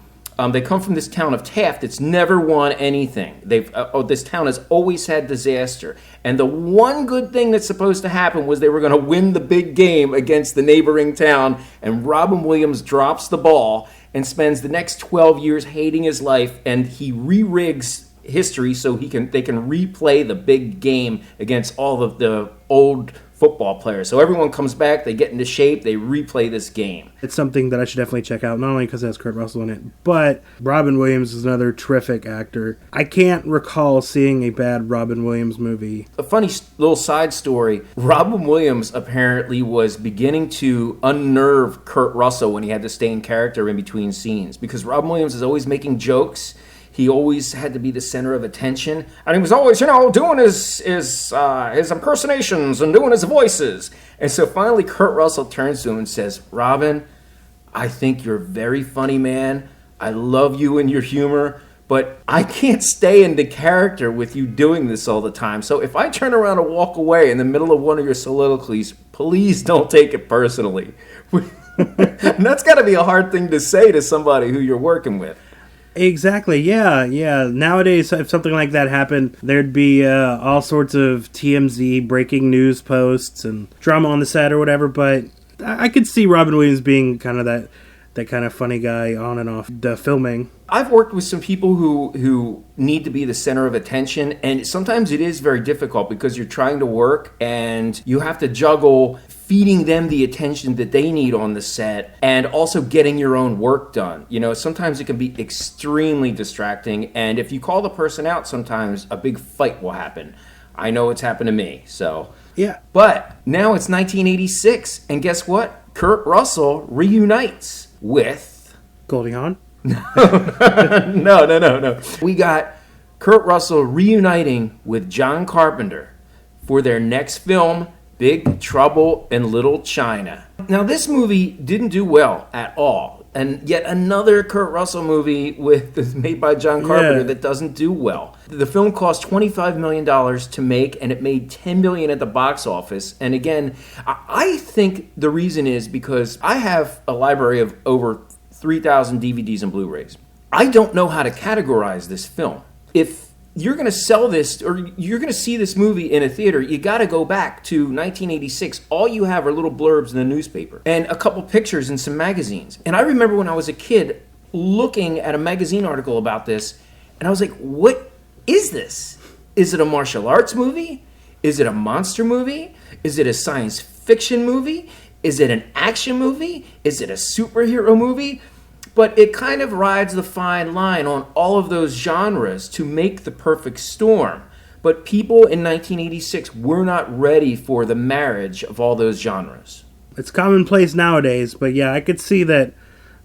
They come from this town of Taft that's never won anything. This town has always had disaster. And the one good thing that's supposed to happen was they were going to win the big game against the neighboring town. And Robin Williams drops the ball and spends the next 12 years hating his life. And he re-rigs history so they can replay the big game against all of the old football players. So everyone comes back, they get into shape, they replay this game. It's something that I should definitely check out, not only because it has Kurt Russell in it, but Robin Williams is another terrific actor. I can't recall seeing a bad Robin Williams movie. A funny little side story, Robin Williams apparently was beginning to unnerve Kurt Russell when he had to stay in character in between scenes, because Robin Williams is always making jokes. He always had to be the center of attention. And he was always, doing his impersonations and doing his voices. And so finally Kurt Russell turns to him and says, "Robin, I think you're a very funny man. I love you and your humor, but I can't stay in the character with you doing this all the time. So if I turn around and walk away in the middle of one of your soliloquies, please don't take it personally." And that's got to be a hard thing to say to somebody who you're working with. Exactly, yeah. Nowadays, if something like that happened, there'd be all sorts of TMZ breaking news posts and drama on the set or whatever, but I could see Robin Williams being kind of that kind of funny guy on and off the filming. I've worked with some people who need to be the center of attention, and sometimes it is very difficult because you're trying to work and you have to juggle feeding them the attention that they need on the set and also getting your own work done. Sometimes it can be extremely distracting, and if you call the person out, sometimes a big fight will happen. I know it's happened to me, so. Yeah. But now it's 1986, and guess what? Kurt Russell reunites with... Goldie Hawn? No. We got Kurt Russell reuniting with John Carpenter for their next film, Big Trouble in Little China. Now, this movie didn't do well at all. And yet another Kurt Russell movie made by John Carpenter that doesn't do well. The film cost $25 million to make, and it made $10 million at the box office. And again, I think the reason is because I have a library of over 3,000 DVDs and Blu-rays. I don't know how to categorize this film. If you're going to sell this, or you're going to see this movie in a theater, you got to go back to 1986. All you have are little blurbs in the newspaper and a couple pictures in some magazines. And I remember when I was a kid looking at a magazine article about this, and I was like, what is this? Is it a martial arts movie? Is it a monster movie? Is it a science fiction movie? Is it an action movie? Is it a superhero movie? But it kind of rides the fine line on all of those genres to make the perfect storm. But people in 1986 were not ready for the marriage of all those genres. It's commonplace nowadays, but yeah, I could see that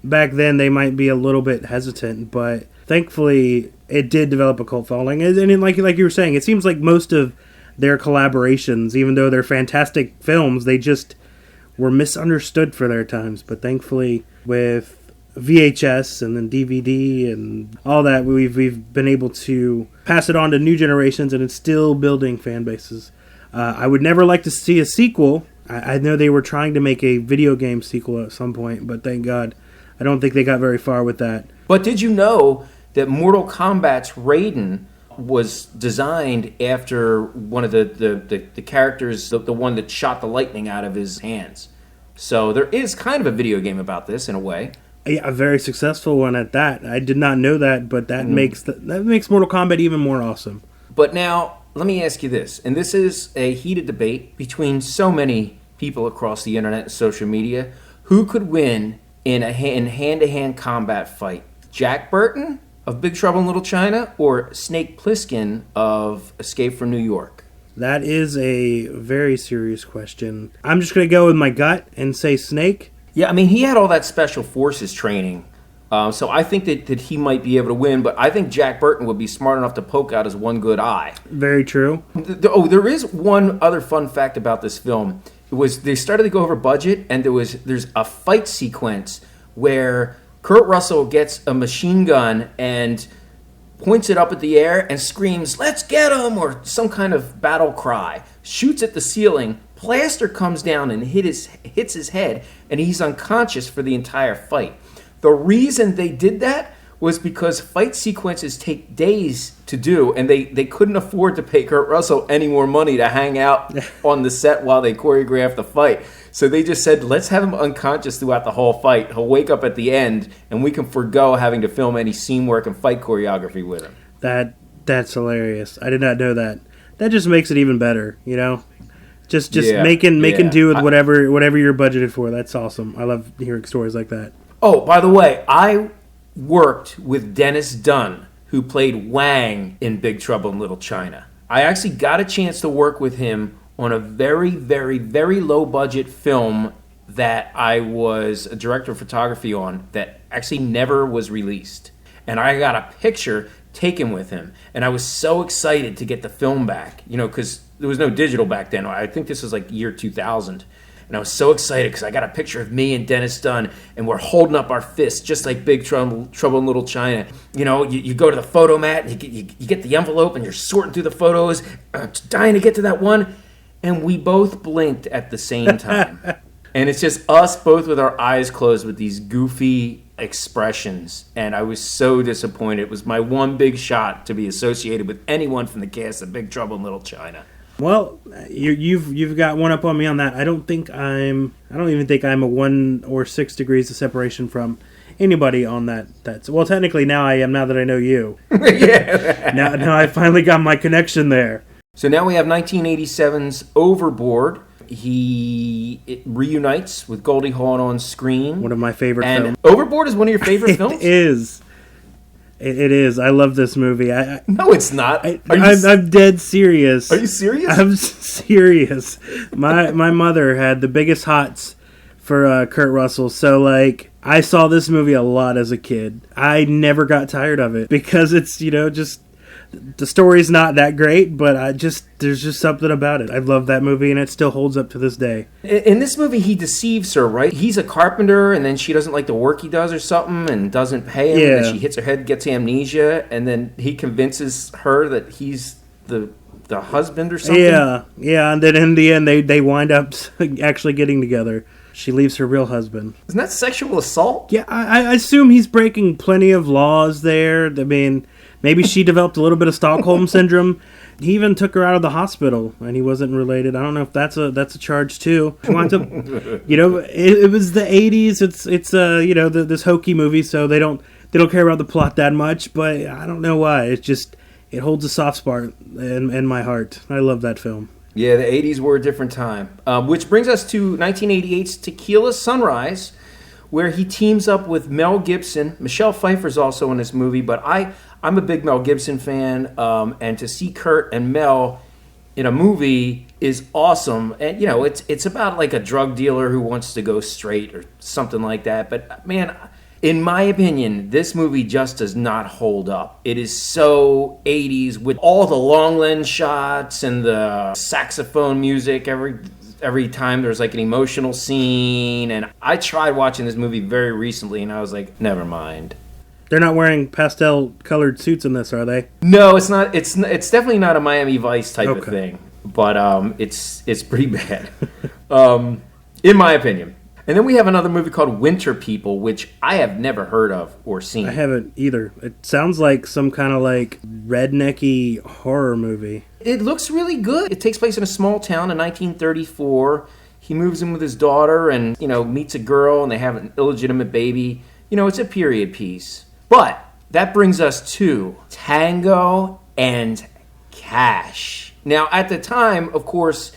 back then they might be a little bit hesitant, but thankfully it did develop a cult following. And like you were saying, it seems like most of their collaborations, even though they're fantastic films, they just were misunderstood for their times. But thankfully, with VHS and then DVD and all that, we've been able to pass it on to new generations, and it's still building fan bases. I would never like to see a sequel. I know they were trying to make a video game sequel at some point, but thank God, I don't think they got very far with that. But did you know that Mortal Kombat's Raiden was designed after one of the characters, the one that shot the lightning out of his hands? So there is kind of a video game about this in a way. Yeah, a very successful one at that. I did not know that, but that makes Mortal Kombat even more awesome. But now, let me ask you this, and this is a heated debate between so many people across the internet and social media. Who could win in a hand-to-hand combat fight? Jack Burton of Big Trouble in Little China or Snake Plissken of Escape from New York? That is a very serious question. I'm just going to go with my gut and say Snake. Yeah, I mean, he had all that special forces training, so I think that he might be able to win, but I think Jack Burton would be smart enough to poke out his one good eye. Very true. There is one other fun fact about this film. It was they started to go over budget, and there's a fight sequence where Kurt Russell gets a machine gun and points it up at the air and screams, "Let's get him!" or some kind of battle cry, shoots at the ceiling, plaster comes down and hits his head, and he's unconscious for the entire fight. The reason they did that was because fight sequences take days to do, and they couldn't afford to pay Kurt Russell any more money to hang out on the set while they choreographed the fight. So they just said, let's have him unconscious throughout the whole fight. He'll wake up at the end, and we can forgo having to film any scene work and fight choreography with him. That's hilarious. I did not know that. That just makes it even better, you know? Just making do with whatever you're budgeted for. That's awesome. I love hearing stories like that. Oh, by the way, I worked with Dennis Dunn, who played Wang in Big Trouble in Little China. I actually got a chance to work with him on a very, very, very low-budget film that I was a director of photography on that actually never was released. And I got a picture taken with him, and I was so excited to get the film back, because there was no digital back then. I think this was like year 2000. And I was so excited because I got a picture of me and Dennis Dunn, and we're holding up our fists just like Big Trouble in Little China. You go to the photo mat, and you get the envelope, and you're sorting through the photos, dying to get to that one. And we both blinked at the same time. And it's just us both with our eyes closed with these goofy expressions. And I was so disappointed. It was my one big shot to be associated with anyone from the cast of Big Trouble in Little China. Well, you've got one up on me on that. I don't even think I'm a 1 or 6 degrees of separation from anybody on that. Well, technically now I am. Now that I know you, yeah. Now I finally got my connection there. So now we have 1987's Overboard. He reunites with Goldie Hawn on screen. One of my favorite films. Overboard is one of your favorite films? It is. It is. I love this movie. No, it's not. I'm dead serious. Are you serious? I'm serious. My mother had the biggest hots for Kurt Russell, so I saw this movie a lot as a kid. I never got tired of it because it's just the story's not that great, but there's just something about it. I love that movie, and it still holds up to this day. In this movie, he deceives her, right? He's a carpenter, and then she doesn't like the work he does or something, and doesn't pay him. Yeah. And then she hits her head, gets amnesia, and then he convinces her that he's the husband or something. Yeah, and then in the end, they wind up actually getting together. She leaves her real husband. Isn't that sexual assault? Yeah, I assume he's breaking plenty of laws there. I mean, maybe she developed a little bit of Stockholm syndrome. He even took her out of the hospital, and he wasn't related. I don't know if that's a charge too. She winds up, it was the '80s. It's this hokey movie, so they don't care about the plot that much. But I don't know why. It holds a soft spot in my heart. I love that film. Yeah, the 80s were a different time. Which brings us to 1988's Tequila Sunrise, where he teams up with Mel Gibson. Michelle Pfeiffer's also in this movie, but I'm a big Mel Gibson fan, and to see Kurt and Mel in a movie is awesome. And, you know, it's about like a drug dealer who wants to go straight or something like that. But, man, in my opinion, this movie just does not hold up. It is so 80s with all the long lens shots and the saxophone music every time there's like an emotional scene. And I tried watching this movie very recently and I was like, never mind. They're not wearing pastel colored suits in this, are they? No, it's not. It's definitely not a Miami Vice type of thing. But it's pretty bad, in my opinion. And then we have another movie called Winter People, which I have never heard of or seen. I haven't either. It sounds like some kind of like rednecky horror movie. It looks really good. It takes place in a small town in 1934. He moves in with his daughter and, you know, meets a girl and they have an illegitimate baby. You know, it's a period piece. But that brings us to Tango and Cash. Now, at the time, of course,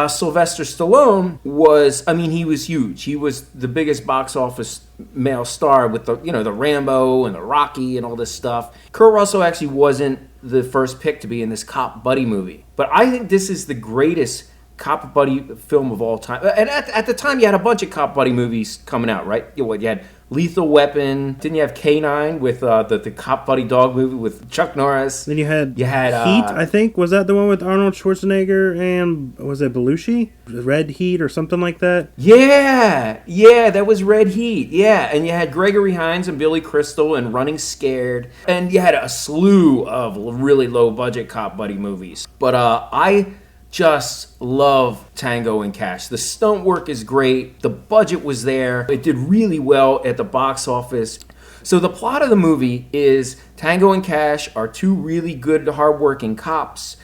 Sylvester Stallone he was huge. He was the biggest box office male star with the Rambo and the Rocky and all this stuff. Kurt Russell actually wasn't the first pick to be in this cop buddy movie. But I think this is the greatest cop buddy film of all time. And at the time, you had a bunch of cop buddy movies coming out, right? You had Lethal Weapon. Didn't you have K-9 with the cop buddy dog movie with Chuck Norris? Then you had Heat, I think. Was that the one with Arnold Schwarzenegger and, was it Belushi? Red Heat or something like that? Yeah, that was Red Heat. Yeah, and you had Gregory Hines and Billy Crystal and Running Scared. And you had a slew of really low-budget cop buddy movies. But I just love Tango and Cash. The stunt work is great. The budget was there. It did really well at the box office. So the plot of the movie is Tango and Cash are two really good, hardworking cops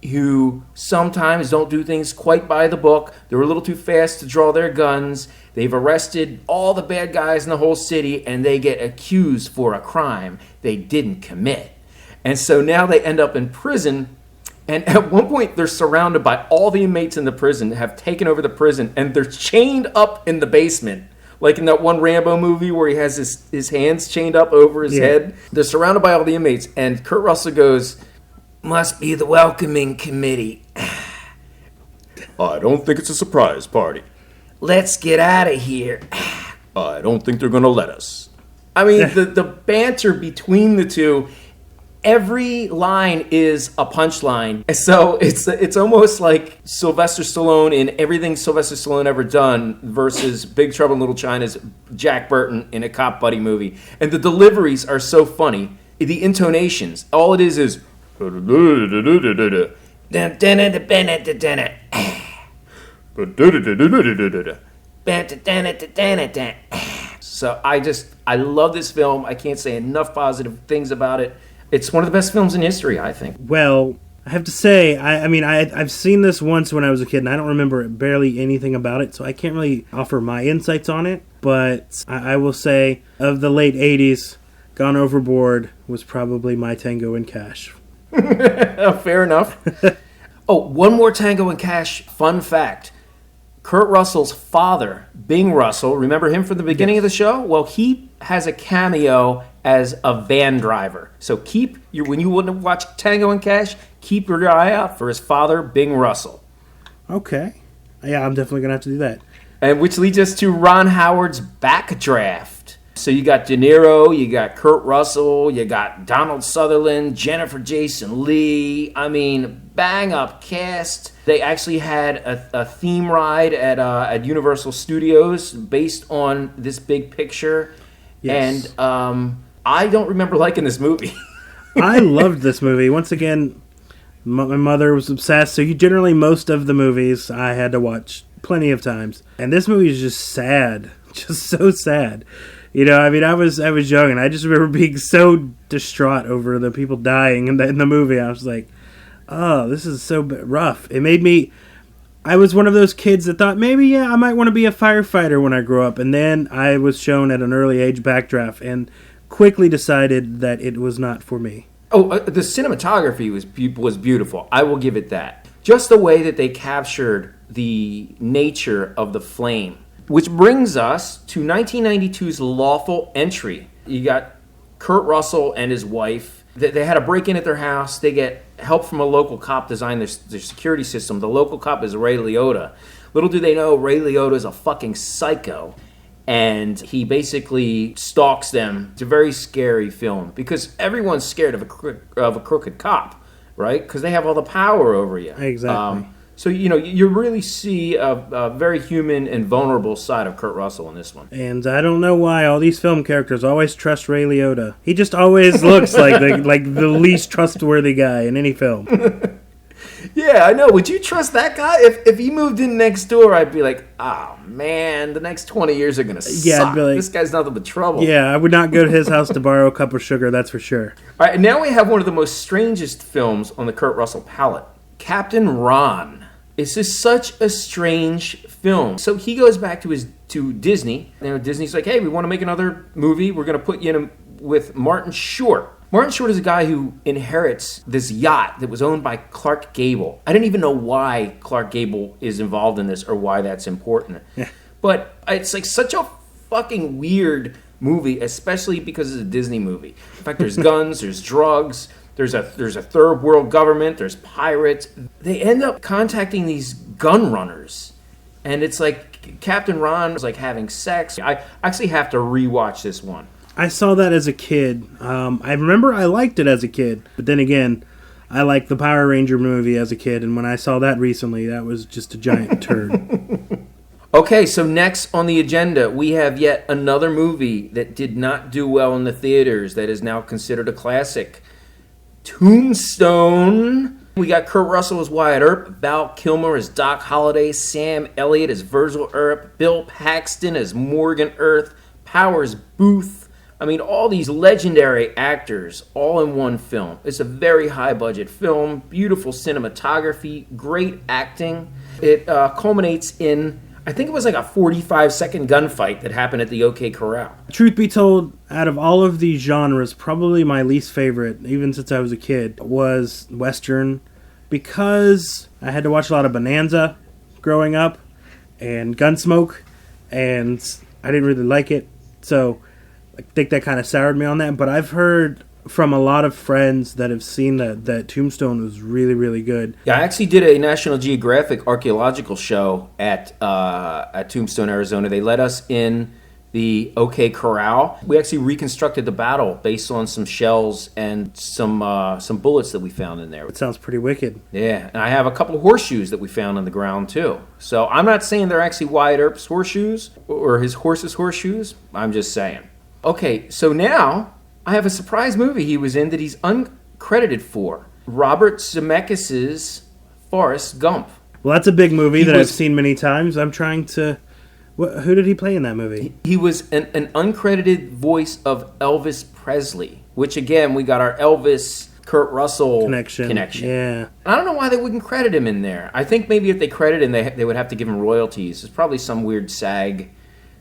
who sometimes don't do things quite by the book. They're a little too fast to draw their guns. They've arrested all the bad guys in the whole city, and they get accused for a crime they didn't commit. And so now they end up in prison. And at one point, they're surrounded by all the inmates in the prison, have taken over the prison, and they're chained up in the basement. Like in that one Rambo movie where he has his hands chained up over his head. They're surrounded by all the inmates, and Kurt Russell goes, "Must be the welcoming committee. I don't think it's a surprise party. Let's get out of here. I don't think they're going to let us." I mean, the banter between the two, every line is a punchline. So it's almost like Sylvester Stallone in everything Sylvester Stallone ever done versus Big Trouble in Little China's Jack Burton in a cop buddy movie. And the deliveries are so funny. The intonations, all it is so I love this film. I can't say enough positive things about it. It's one of the best films in history, I think. Well, I have to say, I've seen this once when I was a kid, and I don't remember barely anything about it, so I can't really offer my insights on it. But I will say, of the late 80s, Gone Overboard was probably my Tango and Cash. Fair enough. Oh, one more Tango and Cash fun fact. Kurt Russell's father, Bing Russell, remember him from the beginning of the show? Well, he has a cameo as a van driver. So when you wouldn't watch Tango and Cash, keep your eye out for his father, Bing Russell. Okay. Yeah, I'm definitely going to have to do that. And which leads us to Ron Howard's Backdraft. So you got De Niro, you got Kurt Russell, you got Donald Sutherland, Jennifer Jason Leigh. I mean, bang up cast. They actually had a theme ride at Universal Studios based on this big picture. Yes. And I don't remember liking this movie. I loved this movie. Once again, my mother was obsessed, so generally most of the movies I had to watch plenty of times. And this movie is just sad. Just so sad. You know, I mean, I was young, and I just remember being so distraught over the people dying in the movie. I was like, oh, this is so rough. It made me... I was one of those kids that thought, maybe, I might want to be a firefighter when I grow up. And then I was shown at an early age Backdraft and quickly decided that it was not for me. Oh, the cinematography was beautiful. I will give it that. Just the way that they captured the nature of the flame. Which brings us to 1992's Lawful Entry. You got Kurt Russell and his wife. They had a break-in at their house. They get help from a local cop design their security system. The local cop is Ray Liotta. Little do they know, Ray Liotta is a fucking psycho. And he basically stalks them. It's a very scary film because everyone's scared of a crooked cop, right? Because they have all the power over you. Exactly. So, you really see a very human and vulnerable side of Kurt Russell in this one. And I don't know why all these film characters always trust Ray Liotta. He just always looks like the least trustworthy guy in any film. Yeah, I know. Would you trust that guy? If he moved in next door, I'd be like, oh, man, the next 20 years are going to suck. I'd be like, this guy's nothing but trouble. Yeah, I would not go to his house to borrow a cup of sugar, that's for sure. All right, now we have one of the most strangest films on the Kurt Russell palette, Captain Ron. This is such a strange film. So he goes back to Disney. Disney's like, hey, we want to make another movie. We're going to put you in with Martin Short. Martin Short is a guy who inherits this yacht that was owned by Clark Gable. I didn't even know why Clark Gable is involved in this or why that's important. Yeah. But it's like such a fucking weird movie, especially because it's a Disney movie. In fact, there's guns, there's drugs, there's a third world government, there's pirates. They end up contacting these gun runners. And it's like Captain Ron was like having sex. I actually have to rewatch this one. I saw that as a kid. I remember I liked it as a kid. But then again, I liked the Power Ranger movie as a kid. And when I saw that recently, that was just a giant turd. Okay, so next on the agenda, we have yet another movie that did not do well in the theaters that is now considered a classic. Tombstone. We got Kurt Russell as Wyatt Earp, Val Kilmer as Doc Holliday, Sam Elliott as Virgil Earp, Bill Paxton as Morgan Earth, Powers Booth. I mean, all these legendary actors all in one film. It's a very high-budget film, beautiful cinematography, great acting. It culminates in, I think it was like a 45-second gunfight that happened at the OK Corral. Truth be told, out of all of these genres, probably my least favorite, even since I was a kid, was Western, because I had to watch a lot of Bonanza growing up, and Gunsmoke, and I didn't really like it, so I think that kind of soured me on that. But I've heard from a lot of friends that have seen that Tombstone was really, really good. Yeah, I actually did a National Geographic archaeological show at Tombstone, Arizona. They let us in the OK Corral. We actually reconstructed the battle based on some shells and some bullets that we found in there. It sounds pretty wicked. Yeah, and I have a couple of horseshoes that we found on the ground too. So I'm not saying they're actually Wyatt Earp's horseshoes or his horse's horseshoes. I'm just saying. Okay, so now I have a surprise movie he was in that he's uncredited for. Robert Zemeckis' Forrest Gump. Well, that's a big movie I've seen many times. I'm trying to... Who did he play in that movie? He was an uncredited voice of Elvis Presley, which again, we got our Elvis Kurt Russell connection. Yeah. I don't know why they wouldn't credit him in there. I think maybe if they credit him, they would have to give him royalties. There's probably some weird SAG,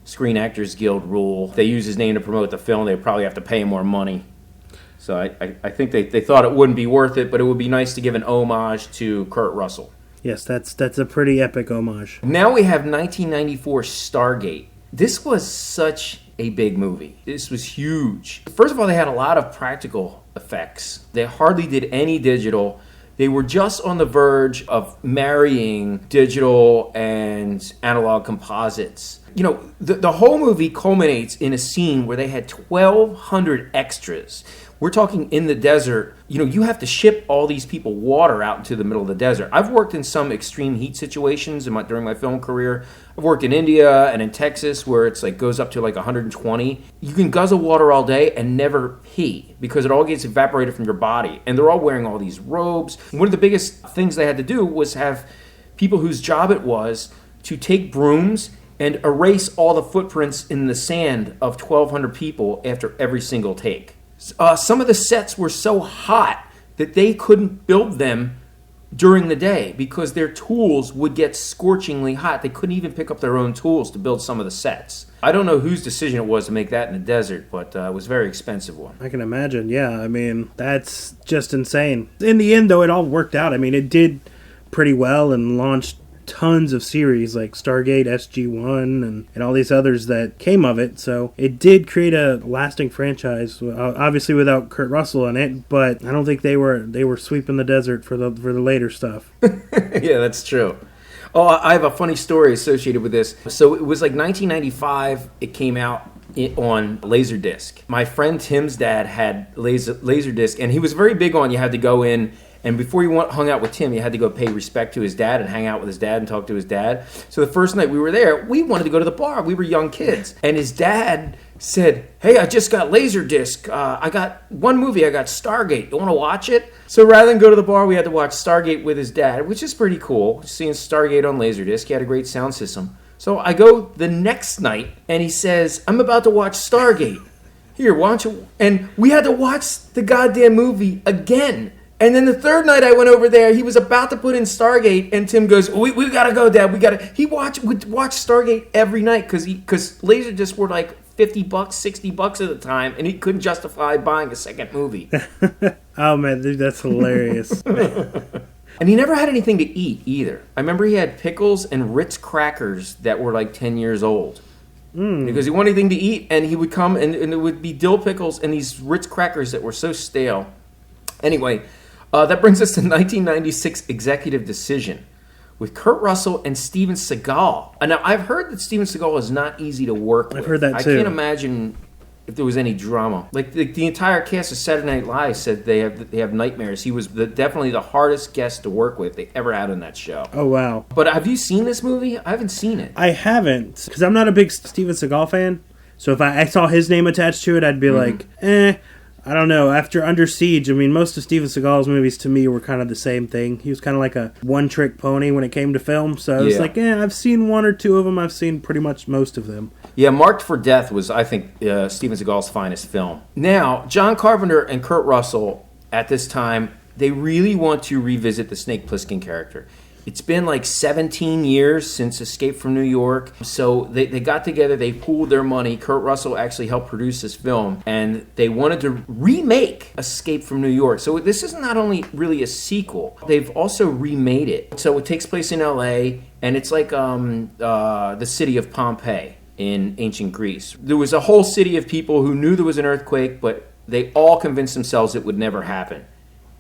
Screen Actors Guild rule. If they use his name to promote the film, they probably have to pay him more money. So I think they thought it wouldn't be worth it, but it would be nice to give an homage to Kurt Russell. Yes, that's a pretty epic homage. Now we have 1994 Stargate. This was such a big movie. This was huge. First of all, they had a lot of practical effects. They hardly did any digital. They were just on the verge of marrying digital and analog composites. You know, the whole movie culminates in a scene where they had 1,200 extras. We're talking in the desert. You know, you have to ship all these people water out into the middle of the desert. I've worked in some extreme heat situations during my film career. I've worked in India and in Texas where it's like goes up to like 120. You can guzzle water all day and never pee because it all gets evaporated from your body. And they're all wearing all these robes. One of the biggest things they had to do was have people whose job it was to take brooms and erase all the footprints in the sand of 1,200 people after every single take. Some of the sets were so hot that they couldn't build them during the day because their tools would get scorchingly hot. They couldn't even pick up their own tools to build some of the sets. I don't know whose decision it was to make that in the desert, but it was a very expensive one. I can imagine, yeah. I mean, that's just insane. In the end, though, it all worked out. I mean, it did pretty well and launched tons of series like Stargate, SG-1, and all these others that came of it. So it did create a lasting franchise, obviously without Kurt Russell in it, but I don't think they were sweeping the desert for the later stuff. Yeah, that's true. Oh, I have a funny story associated with this. So it was like 1995. It came out on Laserdisc. My friend Tim's dad had Laserdisc, and he was very big on you had to go in, and before you hung out with Tim, you had to go pay respect to his dad and hang out with his dad and talk to his dad. So the first night we were there, we wanted to go to the bar. We were young kids. And his dad said, hey, I just got Laserdisc. I got one movie. I got Stargate. You want to watch it? So rather than go to the bar, we had to watch Stargate with his dad, which is pretty cool, seeing Stargate on Laserdisc. He had a great sound system. So I go the next night, and he says, I'm about to watch Stargate. Here, why don't you... And we had to watch the goddamn movie again. And then the third night I went over there, he was about to put in Stargate, and Tim goes, we got to go, Dad. He would watch Stargate every night because Laserdiscs were like $50, $60 at the time, and he couldn't justify buying a second movie. Oh, man, dude, that's hilarious. And he never had anything to eat either. I remember he had pickles and Ritz crackers that were like 10 years old. Because he wanted anything to eat, and he would come, and it would be dill pickles and these Ritz crackers that were so stale. Anyway... that brings us to 1996 Executive Decision with Kurt Russell and Steven Seagal. And now, I've heard that Steven Seagal is not easy to work with. I've heard that, too. I can't imagine if there was any drama. Like, the entire cast of Saturday Night Live said they have nightmares. He was definitely the hardest guest to work with they ever had on that show. Oh, wow. But have you seen this movie? I haven't seen it. I haven't, because I'm not a big Steven Seagal fan. So if I saw his name attached to it, I'd be like, I don't know. After Under Siege, I mean, most of Steven Seagal's movies to me were kind of the same thing. He was kind of like a one-trick pony when it came to film. So I was like, I've seen one or two of them. I've seen pretty much most of them. Yeah, Marked for Death was, I think, Steven Seagal's finest film. Now, John Carpenter and Kurt Russell, at this time, they really want to revisit the Snake Plissken character. It's been like 17 years since Escape from New York. So they got together, they pooled their money. Kurt Russell actually helped produce this film. And they wanted to remake Escape from New York. So this is not only really a sequel, they've also remade it. So it takes place in LA, and it's like the city of Pompeii in ancient Greece. There was a whole city of people who knew there was an earthquake, but they all convinced themselves it would never happen.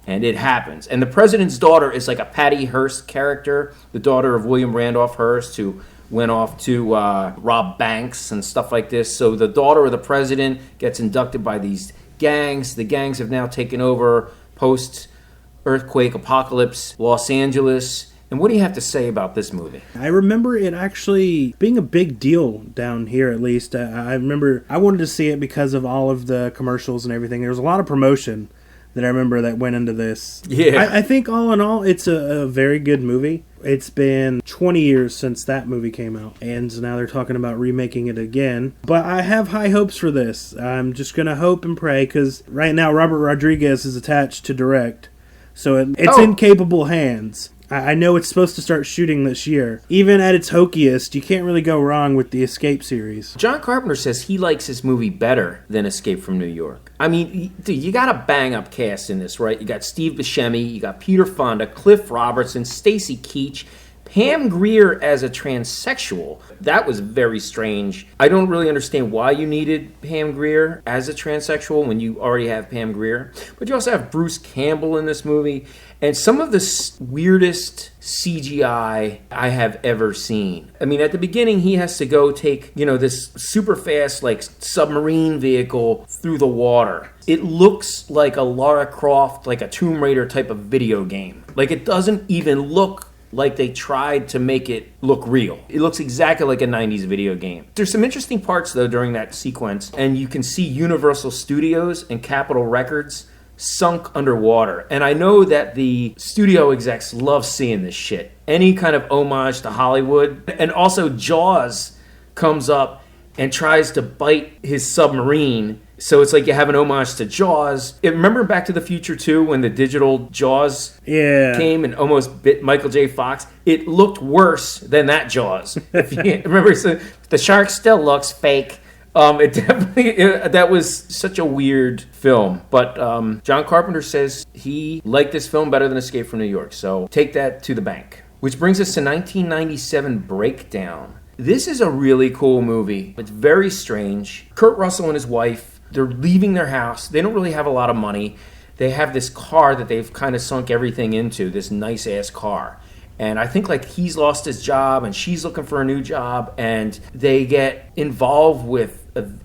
And it happens. And the president's daughter is like a Patty Hearst character, the daughter of William Randolph Hearst, who went off to rob banks and stuff like this. So the daughter of the president gets inducted by these gangs. The gangs have now taken over post-earthquake apocalypse Los Angeles. And what do you have to say about this movie? I remember it actually being a big deal down here, at least. I remember I wanted to see it because of all of the commercials and everything. There was a lot of promotion that I remember that went into this. Yeah. I think all in all, it's a very good movie. It's been 20 years since that movie came out, and now they're talking about remaking it again. But I have high hopes for this. I'm just going to hope and pray, because right now Robert Rodriguez is attached to direct, so it's in capable hands. I know it's supposed to start shooting this year. Even at its hokiest, you can't really go wrong with the Escape series. John Carpenter says he likes this movie better than Escape from New York. I mean, dude, you got a bang-up cast in this, right? You got Steve Buscemi, you got Peter Fonda, Cliff Robertson, Stacy Keach, Pam Grier as a transsexual. That was very strange. I don't really understand why you needed Pam Grier as a transsexual when you already have Pam Grier. But you also have Bruce Campbell in this movie. And some of the weirdest CGI I have ever seen. I mean, at the beginning, he has to go take, this super fast, submarine vehicle through the water. It looks like a Lara Croft, like a Tomb Raider type of video game. It doesn't even look like they tried to make it look real. It looks exactly like a 90s video game. There's some interesting parts, though, during that sequence, and you can see Universal Studios and Capitol Records sunk underwater. And I know that the studio execs love seeing this shit. Any kind of homage to Hollywood. And also Jaws comes up and tries to bite his submarine. So it's like you have an homage to Jaws. Remember Back to the Future 2 when the digital Jaws came and almost bit Michael J. Fox? It looked worse than that Jaws. If you remember, so the shark still looks fake. It definitely that was such a weird film. But John Carpenter says he liked this film better than Escape from New York. So take that to the bank. Which brings us to 1997 Breakdown. This is a really cool movie. It's very strange. Kurt Russell and his wife, they're leaving their house. They don't really have a lot of money. They have this car that they've kind of sunk everything into, this nice ass car. And I think like he's lost his job and she's looking for a new job, and they get involved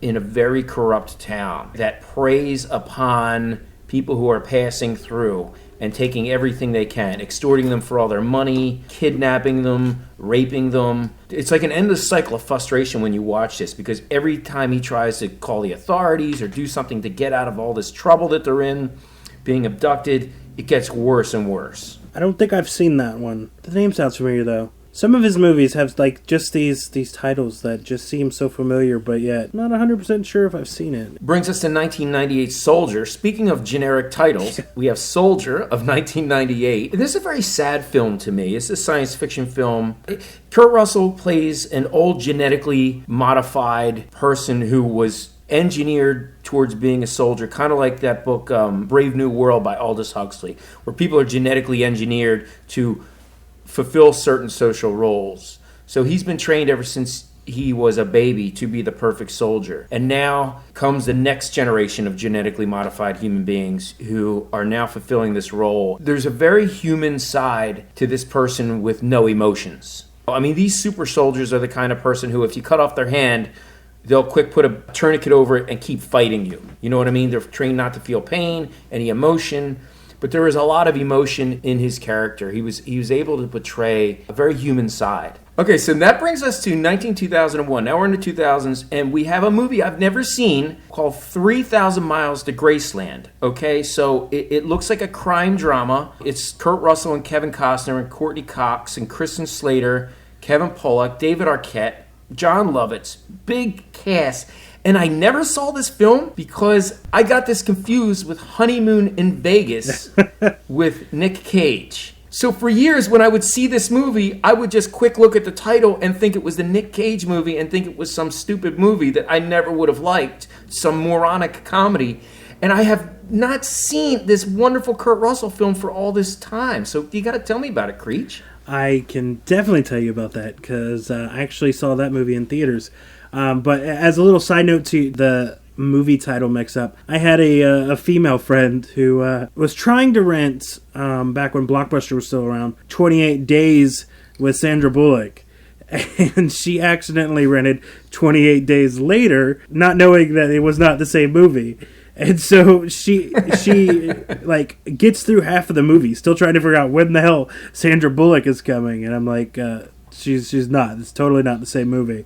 in a very corrupt town that preys upon people who are passing through and taking everything they can, extorting them for all their money, kidnapping them, raping them. It's like an endless cycle of frustration when you watch this, because every time he tries to call the authorities or do something to get out of all this trouble that they're in, being abducted, it gets worse and worse. I don't think I've seen that one. The name sounds familiar, though. Some of his movies have like just these titles that just seem so familiar, but yet not 100% sure if I've seen it. Brings us to 1998 Soldier. Speaking of generic titles, we have Soldier of 1998. This is a very sad film to me. It's a science fiction film. Kurt Russell plays an old genetically modified person who was engineered towards being a soldier, kind of like that book Brave New World by Aldous Huxley, where people are genetically engineered to fulfill certain social roles. So he's been trained ever since he was a baby to be the perfect soldier. And now comes the next generation of genetically modified human beings who are now fulfilling this role. There's a very human side to this person with no emotions. I mean, these super soldiers are the kind of person who, if you cut off their hand, they'll quick put a tourniquet over it and keep fighting you. You know what I mean? They're trained not to feel pain, any emotion. But there is a lot of emotion in his character. He was able to portray a very human side. Okay, so that brings us to 2001. Now we're in the 2000s, and we have a movie I've never seen called 3,000 Miles to Graceland. Okay, so it looks like a crime drama. It's Kurt Russell and Kevin Costner and Courtney Cox and Kristen Slater, Kevin Pollak, David Arquette, John Lovitz, big cast. And I never saw this film because I got this confused with Honeymoon in Vegas with Nick Cage. So for years when I would see this movie, I would just quick look at the title and think it was the Nick Cage movie and think it was some stupid movie that I never would have liked, some moronic comedy. And I have not seen this wonderful Kurt Russell film for all this time. So you got to tell me about it, Creech. I can definitely tell you about that because I actually saw that movie in theaters. But as a little side note to the movie title mix-up, I had a female friend who was trying to rent, back when Blockbuster was still around, 28 Days with Sandra Bullock. And she accidentally rented 28 Days Later, not knowing that it was not the same movie. And so she like gets through half of the movie, still trying to figure out when the hell Sandra Bullock is coming. And I'm like, she's not. It's totally not the same movie.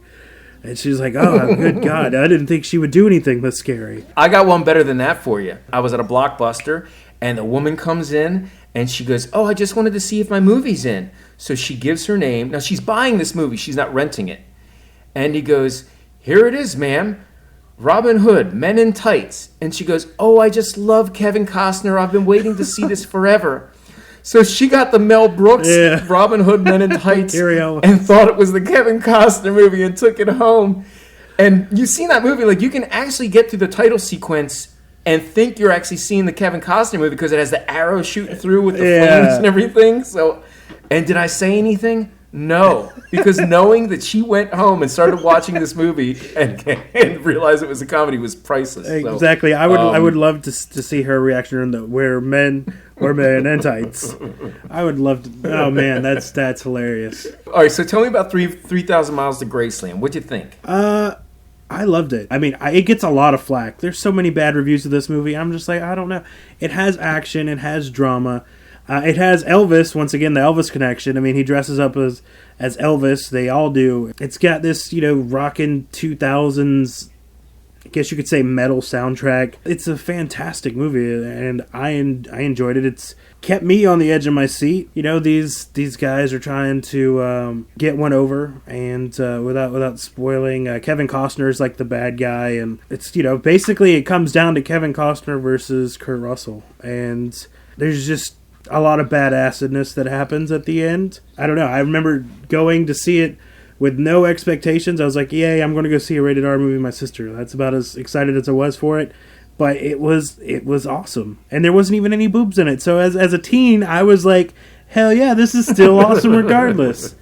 And she's like, oh, good God, I didn't think she would do anything this scary. I got one better than that for you. I was at a Blockbuster, and the woman comes in, and she goes, oh, I just wanted to see if my movie's in. So she gives her name. Now, she's buying this movie. She's not renting it. And he goes, here it is, ma'am. Robin Hood, Men in Tights. And she goes, oh, I just love Kevin Costner. I've been waiting to see this forever. So she got the Mel Brooks Robin Hood Men in Tights and thought it was the Kevin Costner movie and took it home. And you've seen that movie, like you can actually get through the title sequence and think you're actually seeing the Kevin Costner movie because it has the arrow shooting through with the flames and everything. So, and did I say anything? No, because knowing that she went home and started watching this movie and realized it was a comedy was priceless. Exactly. So, I would love to see her reaction in the where men in tights. I would love to. Oh man, that's hilarious. All right, so tell me about 3,000 Miles to Graceland. What'd you think? I loved it. I mean, it gets a lot of flack. There's so many bad reviews of this movie. I'm just like, I don't know. It has action. It has drama. It has Elvis, once again, the Elvis connection. I mean, he dresses up as Elvis. They all do. It's got this, rockin' 2000s, I guess you could say, metal soundtrack. It's a fantastic movie, and I enjoyed it. It's kept me on the edge of my seat. These guys are trying to get one over, and without spoiling, Kevin Costner is like the bad guy, and it's, basically it comes down to Kevin Costner versus Kurt Russell, and there's just a lot of badassedness that happens at the end. I don't know. I remember going to see it with no expectations. I was like, yay, I'm going to go see a rated R movie with my sister. That's about as excited as I was for it. But it was awesome. And there wasn't even any boobs in it. So as a teen, I was like, hell yeah, this is still awesome regardless.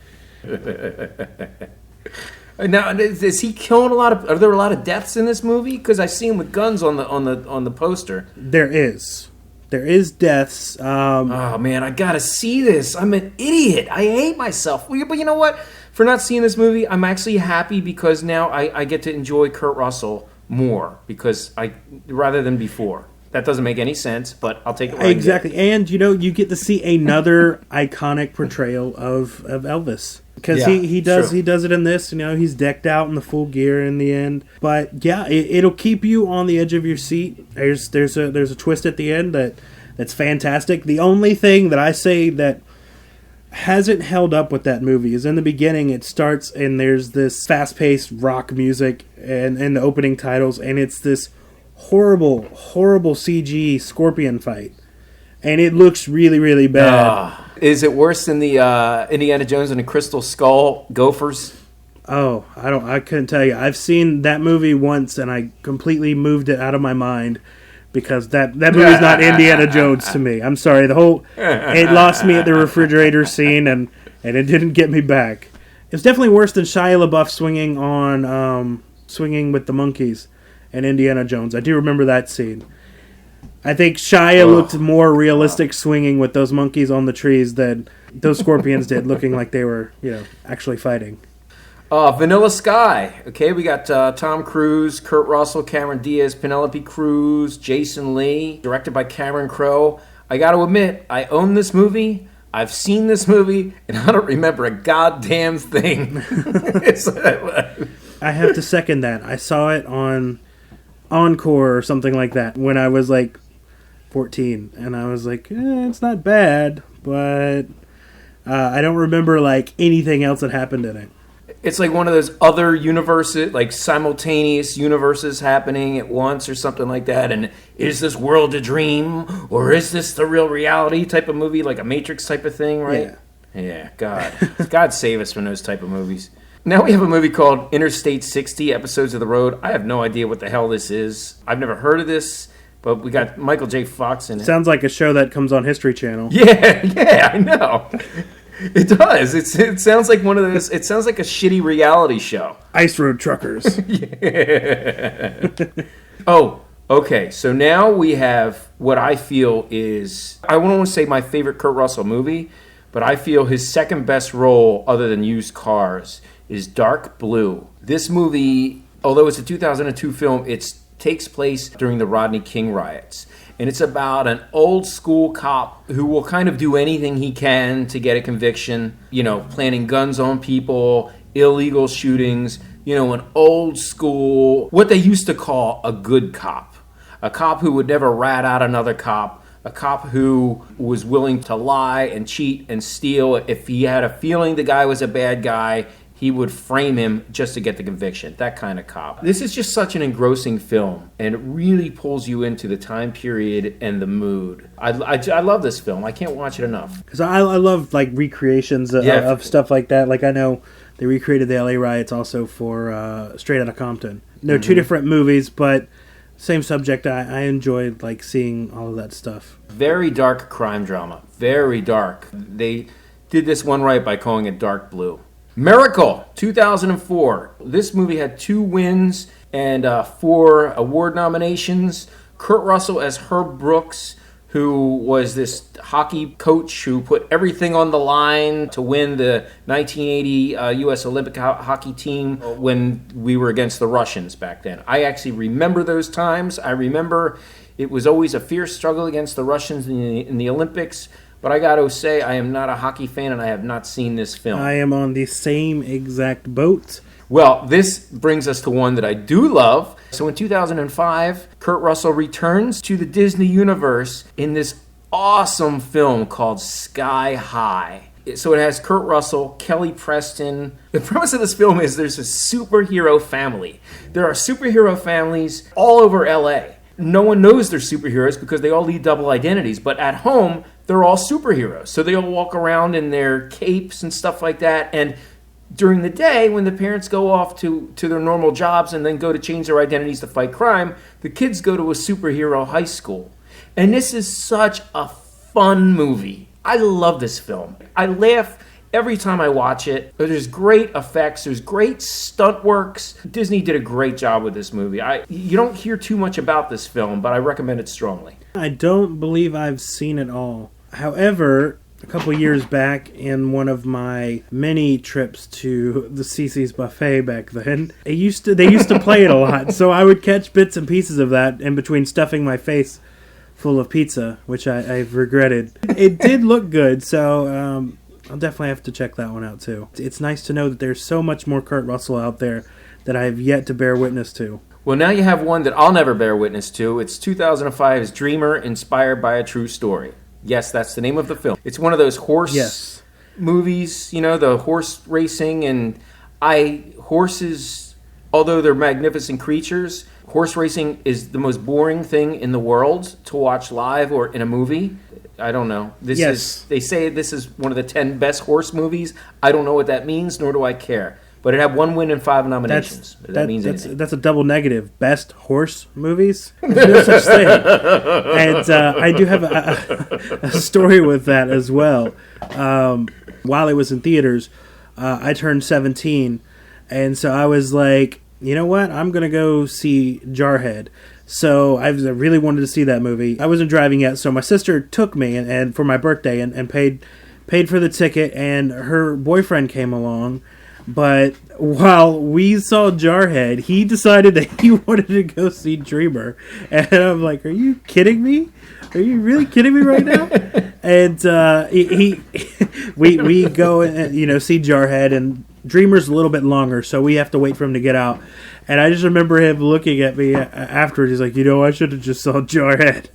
Now, is he killing a lot of? Are there a lot of deaths in this movie? Because I see him with guns on the poster. There is deaths. Oh man, I gotta see this. I'm an idiot. I hate myself. But you know what? For not seeing this movie, I'm actually happy because now I get to enjoy Kurt Russell more rather than before. That doesn't make any sense, but I'll take it. Exactly, and you get to see another iconic portrayal of Elvis. Because he does it in this, he's decked out in the full gear in the end. But yeah, it'll keep you on the edge of your seat. There's a twist at the end that's fantastic. The only thing that I say that hasn't held up with that movie is in the beginning it starts and there's this fast-paced rock music and the opening titles, and it's this horrible CG scorpion fight. And it looks really, really bad. Is it worse than the Indiana Jones and the Crystal Skull Gophers? Oh, I couldn't tell you. I've seen that movie once, and I completely moved it out of my mind because that movie's not Indiana Jones to me. I'm sorry. It lost me at the refrigerator scene, and it didn't get me back. It's definitely worse than Shia LaBeouf swinging with the monkeys in Indiana Jones. I do remember that scene. I think Shia looked more realistic swinging with those monkeys on the trees than those scorpions did, looking like they were, actually fighting. Vanilla Sky. Okay, we got Tom Cruise, Kurt Russell, Cameron Diaz, Penelope Cruz, Jason Lee, directed by Cameron Crowe. I got to admit, I own this movie. I've seen this movie, and I don't remember a goddamn thing. I have to second that. I saw it on Encore or something like that when I was like 14, and I was like, it's not bad, but I don't remember like anything else that happened in it. It's like one of those other universes, like simultaneous universes happening at once or something like that. And is this world a dream or is this the real reality type of movie, like a Matrix type of thing, right? Yeah, God save us from those type of movies. Now we have a movie called Interstate 60, Episodes of the Road. I have no idea what the hell this is. I've never heard of this. But we got Michael J. Fox in it. Sounds like a show that comes on History Channel. Yeah, I know. It does. It sounds like one of those. It sounds like a shitty reality show. Ice Road Truckers. Yeah. Oh, okay. So now we have what I feel is, I won't want to say my favorite Kurt Russell movie, but I feel his second best role other than Used Cars is Dark Blue. This movie, although it's a 2002 film, it takes place during the Rodney King riots. And it's about an old school cop who will kind of do anything he can to get a conviction, planting guns on people, illegal shootings, an old school, what they used to call a good cop. A cop who would never rat out another cop. A cop who was willing to lie and cheat and steal. If he had a feeling the guy was a bad guy, he would frame him just to get the conviction. That kind of cop. This is just such an engrossing film, and it really pulls you into the time period and the mood. I love this film. I can't watch it enough. Because I love like recreations of stuff like that. Like I know they recreated the LA riots also for Straight Outta Compton. They're two different movies, but same subject. I enjoyed like seeing all of that stuff. Very dark crime drama. Very dark. They did this one right by calling it Dark Blue. Miracle, 2004. This movie had 2 wins and 4 award nominations. Kurt Russell as Herb Brooks, who was this hockey coach who put everything on the line to win the 1980 U.S. Olympic hockey team when we were against the Russians back then. I actually remember those times. I remember it was always a fierce struggle against the Russians in the Olympics. But I got to say, I am not a hockey fan, and I have not seen this film. I am on the same exact boat. Well, this brings us to one that I do love. So in 2005, Kurt Russell returns to the Disney universe in this awesome film called Sky High. So it has Kurt Russell, Kelly Preston. The premise of this film is there's a superhero family. There are superhero families all over LA. No one knows they're superheroes because they all lead double identities. But at home, they're all superheroes. So they all walk around in their capes and stuff like that. And During the day, when the parents go off to their normal jobs and then go to change their identities to fight crime, the kids go to a superhero high school. And this is such a fun movie. I love this film. I laugh every time I watch it. There's great effects. There's great stunt works. Disney did a great job with this movie. You don't hear too much about this film, but I recommend it strongly. I don't believe I've seen it all. However, a couple years back, in one of my many trips to the CC's buffet back then, they used to play it a lot, so I would catch bits and pieces of that in between stuffing my face full of pizza, which I've regretted. It did look good, so I'll definitely have to check that one out too. It's nice to know that there's so much more Kurt Russell out there that I have yet to bear witness to. Well, now you have one that I'll never bear witness to. It's 2005's Dreamer, inspired by a true story. Yes, that's the name of the film. It's one of those horse movies, you know, the horse racing, and horses, although they're magnificent creatures, horse racing is the most boring thing in the world to watch live or in a movie. I don't know. They say this is one of the 10 best horse movies. I don't know what that means, nor do I care. But it had 1 win and 5 nominations. That means anything. That's a double negative. Best horse movies? There's no such thing. And I do have a story with that as well. While it was in theaters, I turned 17, and so I was like, you know what? I'm going to go see Jarhead. So I really wanted to see that movie. I wasn't driving yet, so my sister took me and for my birthday and paid for the ticket, and her boyfriend came along. But while we saw Jarhead, he decided that he wanted to go see Dreamer. And I'm like, are you kidding me? Are you really kidding me right now? And we go and see Jarhead, and Dreamer's a little bit longer, so we have to wait for him to get out. And I just remember him looking at me afterwards. He's like, I should have just saw Jarhead.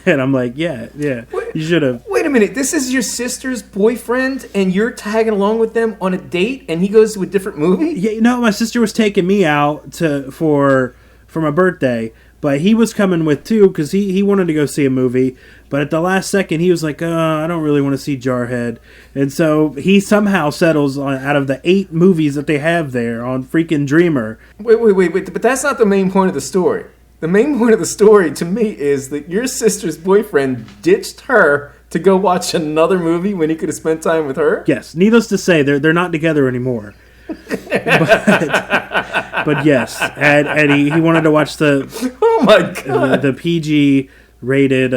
And I'm like, yeah, you should have. Wait a minute, this is your sister's boyfriend, and you're tagging along with them on a date, and he goes to a different movie? Yeah, my sister was taking me out for my birthday, but he was coming with too, because he wanted to go see a movie. But at the last second, he was like, I don't really want to see Jarhead. And so he somehow settles on, out of the 8 movies that they have there, on freaking Dreamer. Wait, but that's not the main point of the story. The main point of the story to me is that your sister's boyfriend ditched her to go watch another movie when he could have spent time with her? Yes. Needless to say, they're not together anymore. but yes. And he wanted to watch the the PG rated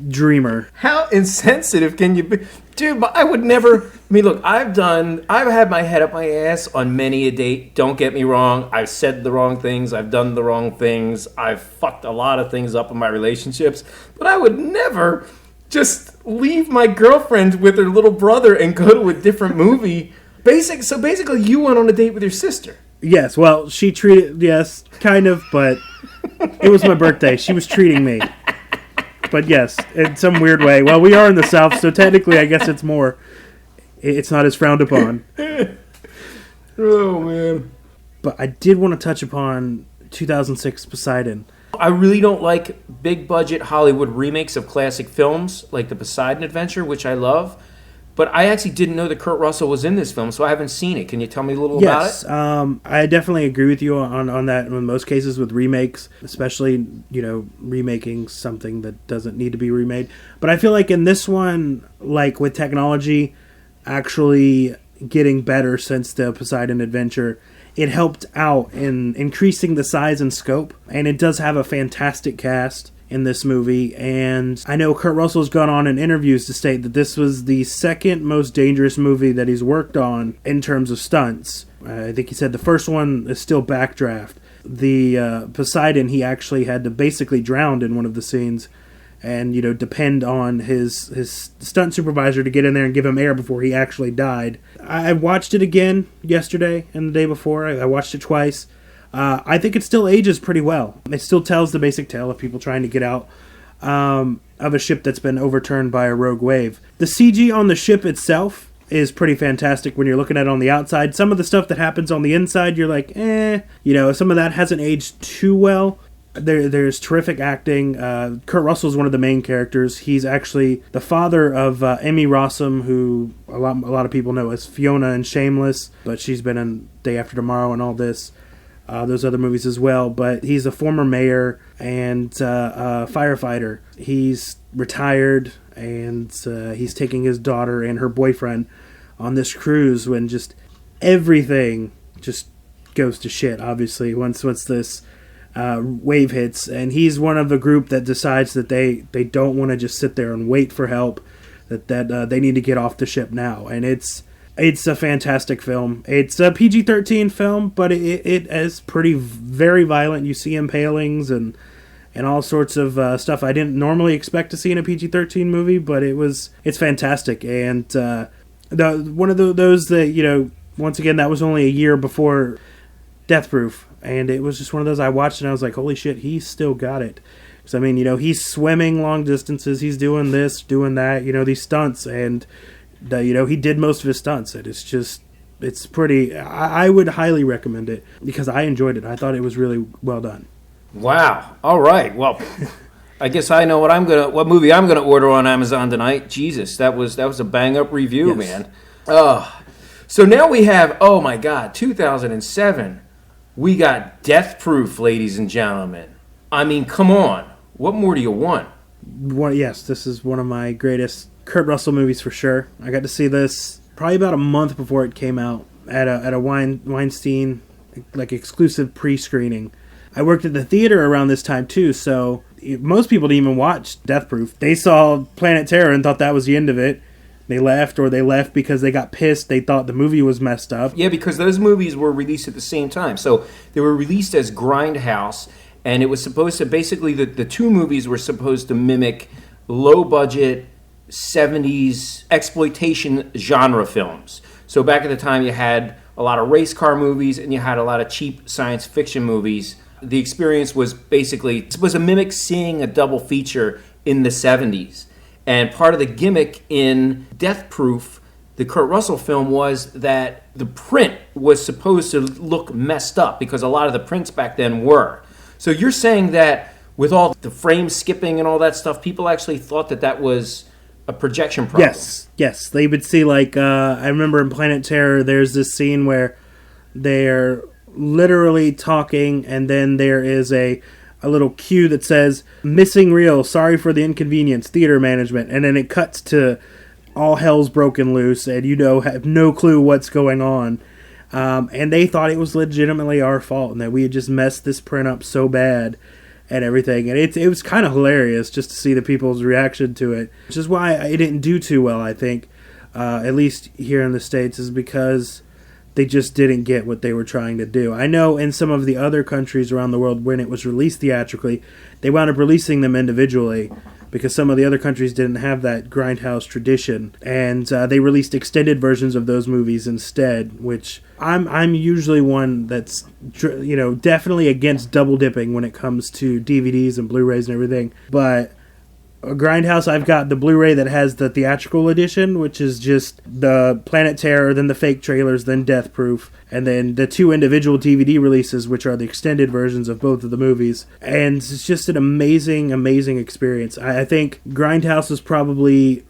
Dreamer. How insensitive can you be? Dude, but I would never... I mean, look, I've had my head up my ass on many a date. Don't get me wrong. I've said the wrong things. I've done the wrong things. I've fucked a lot of things up in my relationships. But I would never just leave my girlfriend with her little brother and go to a different movie. So basically, you went on a date with your sister. Yes, well, she treated... Yes, kind of, but it was my birthday. She was treating me. But yes, in some weird way. Well, we are in the South, so technically I guess it's not as frowned upon. Oh, man. But I did want to touch upon 2006 Poseidon. I really don't like big-budget Hollywood remakes of classic films, like the Poseidon Adventure, which I love. But I actually didn't know that Kurt Russell was in this film, so I haven't seen it. Can you tell me a little about it? Yes, I definitely agree with you on that. In most cases with remakes, especially, remaking something that doesn't need to be remade. But I feel like in this one, like with technology actually getting better since the Poseidon Adventure, it helped out in increasing the size and scope. And it does have a fantastic cast in this movie, and I know Kurt Russell's gone on in interviews to state that this was the second most dangerous movie that he's worked on in terms of stunts. I think he said the first one is still backdraft. The Poseidon, he actually had to basically drown in one of the scenes and depend on his stunt supervisor to get in there and give him air before he actually died. I watched it again yesterday and the day before. I watched it twice. I think it still ages pretty well. It still tells the basic tale of people trying to get out of a ship that's been overturned by a rogue wave. The CG on the ship itself is pretty fantastic when you're looking at it on the outside. Some of the stuff that happens on the inside, you're like, some of that hasn't aged too well. There's terrific acting. Kurt Russell's one of the main characters. He's actually the father of Emmy Rossum, who a lot of people know as Fiona in Shameless, but she's been in Day After Tomorrow and all this, those other movies as well. But he's a former mayor and firefighter. He's retired, and he's taking his daughter and her boyfriend on this cruise when just everything just goes to shit, obviously, once this wave hits, and he's one of the group that decides that they don't want to just sit there and wait for help, that they need to get off the ship now. And it's a fantastic film. It's a PG-13 film, but it is very violent. You see impalings and all sorts of stuff I didn't normally expect to see in a PG-13 movie, but it's fantastic. And one of those that, once again, that was only a year before Death Proof, and it was just one of those I watched and I was like, holy shit, he's still got it. Because, I mean, he's swimming long distances, he's doing this, doing that, these stunts, and, he did most of his stunts, and it's pretty, I would highly recommend it, because I enjoyed it. I thought it was really well done. Wow. All right. Well, I guess I know what movie I'm gonna order on Amazon tonight. Jesus, that was a bang up review, yes. Man. So now we have, oh my God, 2007. We got Death Proof, ladies and gentlemen. I mean, come on. What more do you want? Yes, this is one of my greatest Kurt Russell movies for sure. I got to see this probably about a month before it came out at a Weinstein exclusive pre-screening. I worked at the theater around this time too, so most people didn't even watch Death Proof. They saw Planet Terror and thought that was the end of it. They left because they got pissed. They thought the movie was messed up. Yeah, because those movies were released at the same time. So they were released as Grindhouse, and it was supposed to, basically, the two movies were supposed to mimic low-budget 70s exploitation genre films. So back at the time, you had a lot of race car movies, and you had a lot of cheap science fiction movies. The experience was basically supposed to mimic seeing a double feature in the 70s. And part of the gimmick in Death Proof, the Kurt Russell film, was that the print was supposed to look messed up because a lot of the prints back then were. So you're saying that with all the frame skipping and all that stuff, people actually thought that was a projection problem? Yes. They would see, I remember in Planet Terror, there's this scene where they're literally talking, and then there is a little cue that says, missing reel, sorry for the inconvenience, theater management. And then it cuts to all hell's broken loose, and have no clue what's going on. And they thought it was legitimately our fault, and that we had just messed this print up so bad and everything. And it was kind of hilarious just to see the people's reaction to it, which is why it didn't do too well, I think, at least here in the States, is because they just didn't get what they were trying to do. I know in some of the other countries around the world, when it was released theatrically, they wound up releasing them individually because some of the other countries didn't have that Grindhouse tradition, and they released extended versions of those movies instead. Which I'm usually one that's definitely against double dipping when it comes to DVDs and Blu-rays and everything, but Grindhouse, I've got the Blu-ray that has the theatrical edition, which is just the Planet Terror, then the fake trailers, then Death Proof, and then the two individual DVD releases, which are the extended versions of both of the movies. And it's just an amazing, amazing experience. I think Grindhouse is probably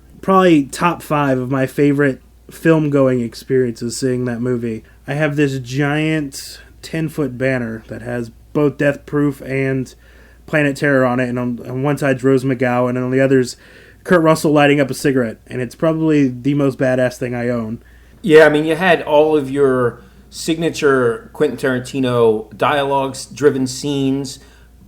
top 5 of my favorite film-going experiences seeing that movie. I have this giant 10-foot banner that has both Death Proof and Planet Terror on it, and on one side's Rose McGowan, and on the other's Kurt Russell lighting up a cigarette, and it's probably the most badass thing I own. Yeah, I mean, you had all of your signature Quentin Tarantino dialogues-driven scenes,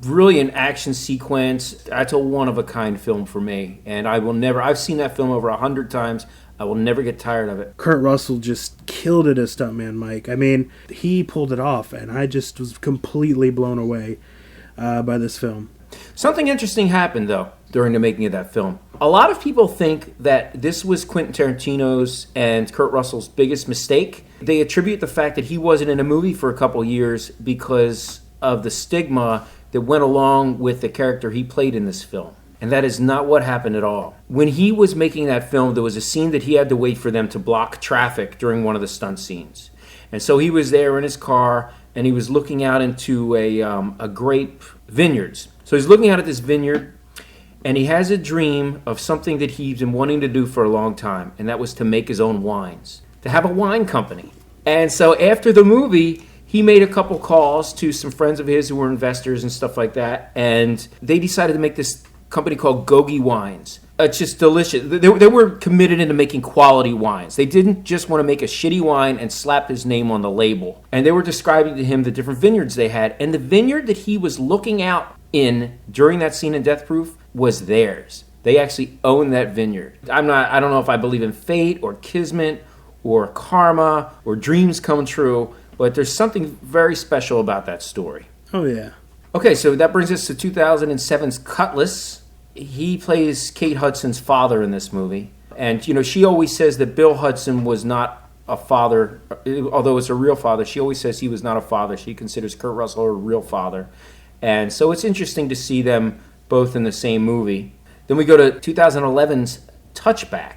brilliant action sequence. That's a one-of-a-kind film for me, and I've seen that film over 100 times. I will never get tired of it. Kurt Russell just killed it as stuntman, Mike. I mean, he pulled it off, and I just was completely blown away by this film. Something interesting happened, though, during the making of that film. A lot of people think that this was Quentin Tarantino's and Kurt Russell's biggest mistake. They attribute the fact that he wasn't in a movie for a couple years because of the stigma that went along with the character he played in this film. And that is not what happened at all. When he was making that film, there was a scene that he had to wait for them to block traffic during one of the stunt scenes. And so he was there in his car, and he was looking out into a grape vineyards. So he's looking out at this vineyard, and he has a dream of something that he's been wanting to do for a long time, and that was to make his own wines, to have a wine company. And so after the movie, he made a couple calls to some friends of his who were investors and stuff like that, and they decided to make this company called Gogi Wines. It's just delicious. They were committed into making quality wines. They didn't just want to make a shitty wine and slap his name on the label. And they were describing to him the different vineyards they had, and the vineyard that he was looking out in during that scene in Death Proof was theirs. They actually own that vineyard. I don't know if I believe in fate or kismet or karma or dreams come true, but there's something very special about that story. Oh, yeah. Okay, so that brings us to 2007's Cutlass. He plays Kate Hudson's father in this movie. And, she always says that Bill Hudson was not a father, although it's a real father. She always says he was not a father. She considers Kurt Russell her real father. And so it's interesting to see them both in the same movie. Then we go to 2011's Touchback.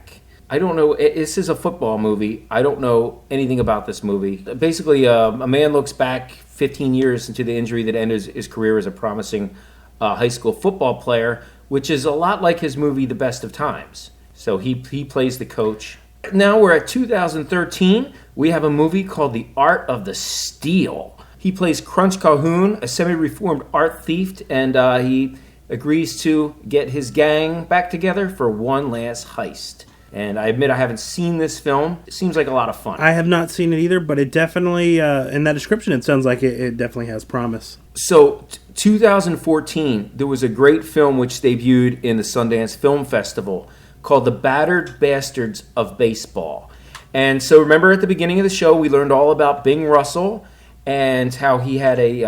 I don't know, this is a football movie. I don't know anything about this movie. Basically, a man looks back 15 years into the injury that ended his career as a promising high school football player, which is a lot like his movie The Best of Times. So he plays the coach. Now we're at 2013. We have a movie called The Art of the Steal. He plays Crunch Calhoun, a semi-reformed art thief, and he agrees to get his gang back together for one last heist. And I admit I haven't seen this film. It seems like a lot of fun. I have not seen it either, but it definitely, in that description, it sounds like it definitely has promise. So, 2014, there was a great film which debuted in the Sundance Film Festival called The Battered Bastards of Baseball. And so remember at the beginning of the show, we learned all about Bing Russell and how he had he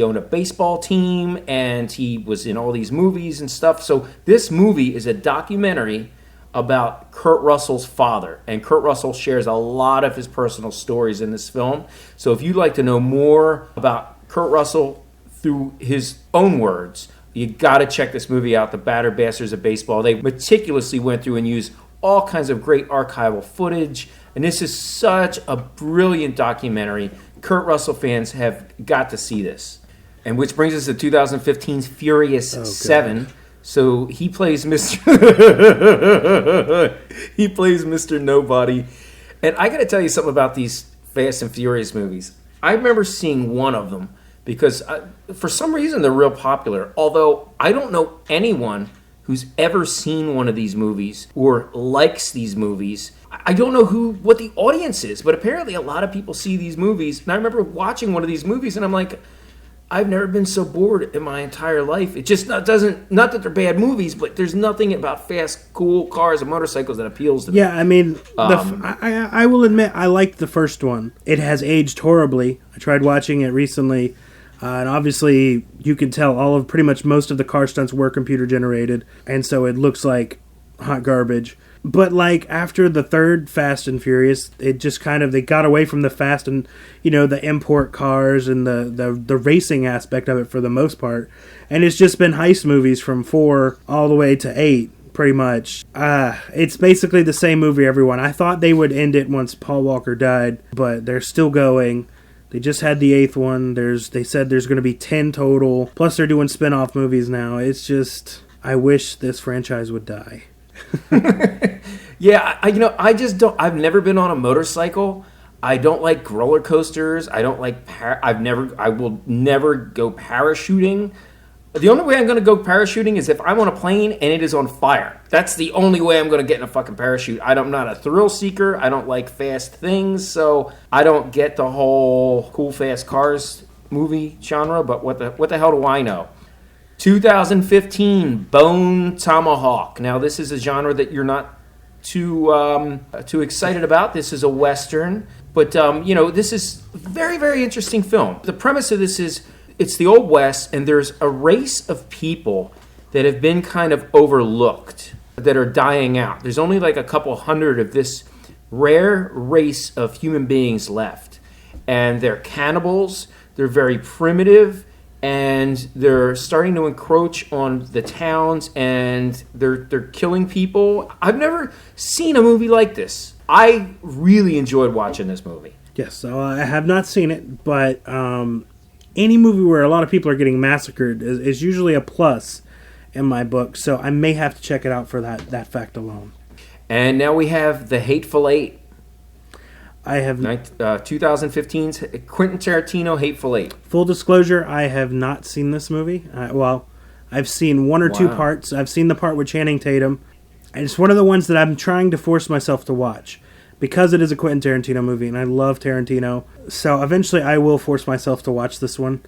owned a baseball team and he was in all these movies and stuff. So this movie is a documentary about Kurt Russell's father, and Kurt Russell shares a lot of his personal stories in this film. So if you'd like to know more about Kurt Russell through his own words, you got to check this movie out, The Battered Bastards of Baseball. They meticulously went through and used all kinds of great archival footage, and this is such a brilliant documentary. Kurt Russell fans have got to see this. And which brings us to 2015's Furious 7. So he plays Mr. Nobody. And I got to tell you something about these Fast and Furious movies. I remember seeing one of them because for some reason they're real popular. Although I don't know anyone who's ever seen one of these movies or likes these movies. I don't know what the audience is, but apparently a lot of people see these movies. And I remember watching one of these movies and I'm like, I've never been so bored in my entire life. It just doesn't, not that they're bad movies, but there's nothing about fast, cool cars and motorcycles that appeals to me. Yeah, I mean, I will admit I liked the first one. It has aged horribly. I tried watching it recently, and obviously you can tell pretty much most of the car stunts were computer generated, and so it looks like hot garbage. But after the third Fast and Furious, it just they got away from the fast and the import cars and the racing aspect of it for the most part, and it's just been heist movies from 4 all the way to 8 pretty much. It's basically the same movie, everyone. I thought they would end it once Paul Walker died, but they're still going. They just had the 8th one. They said there's going to be 10 total. Plus they're doing spin-off movies now. It's just, I wish this franchise would die. Yeah, I just don't. I've never been on a motorcycle. I don't like roller coasters. I don't like. I will never go parachuting. The only way I'm going to go parachuting is if I'm on a plane and it is on fire. That's the only way I'm going to get in a fucking parachute. I'm not a thrill seeker. I don't like fast things, so I don't get the whole cool fast cars movie genre. But what the hell do I know? 2015, Bone Tomahawk. Now, this is a genre that you're not too excited about. This is a Western. But, this is a very, very interesting film. The premise of this is it's the Old West, and there's a race of people that have been kind of overlooked, that are dying out. There's only a couple hundred of this rare race of human beings left. And they're cannibals. They're very primitive. And they're starting to encroach on the towns, and they're killing people. I've never seen a movie like this. I really enjoyed watching this movie. Yes, so I have not seen it, but any movie where a lot of people are getting massacred is usually a plus in my book. So I may have to check it out for that fact alone. And now we have The Hateful Eight. I have 2015's Quentin Tarantino Hateful Eight. Full disclosure, I have not seen this movie. I've seen one or two parts. I've seen the part with Channing Tatum. And it's one of the ones that I'm trying to force myself to watch because it is a Quentin Tarantino movie, and I love Tarantino. So eventually I will force myself to watch this one.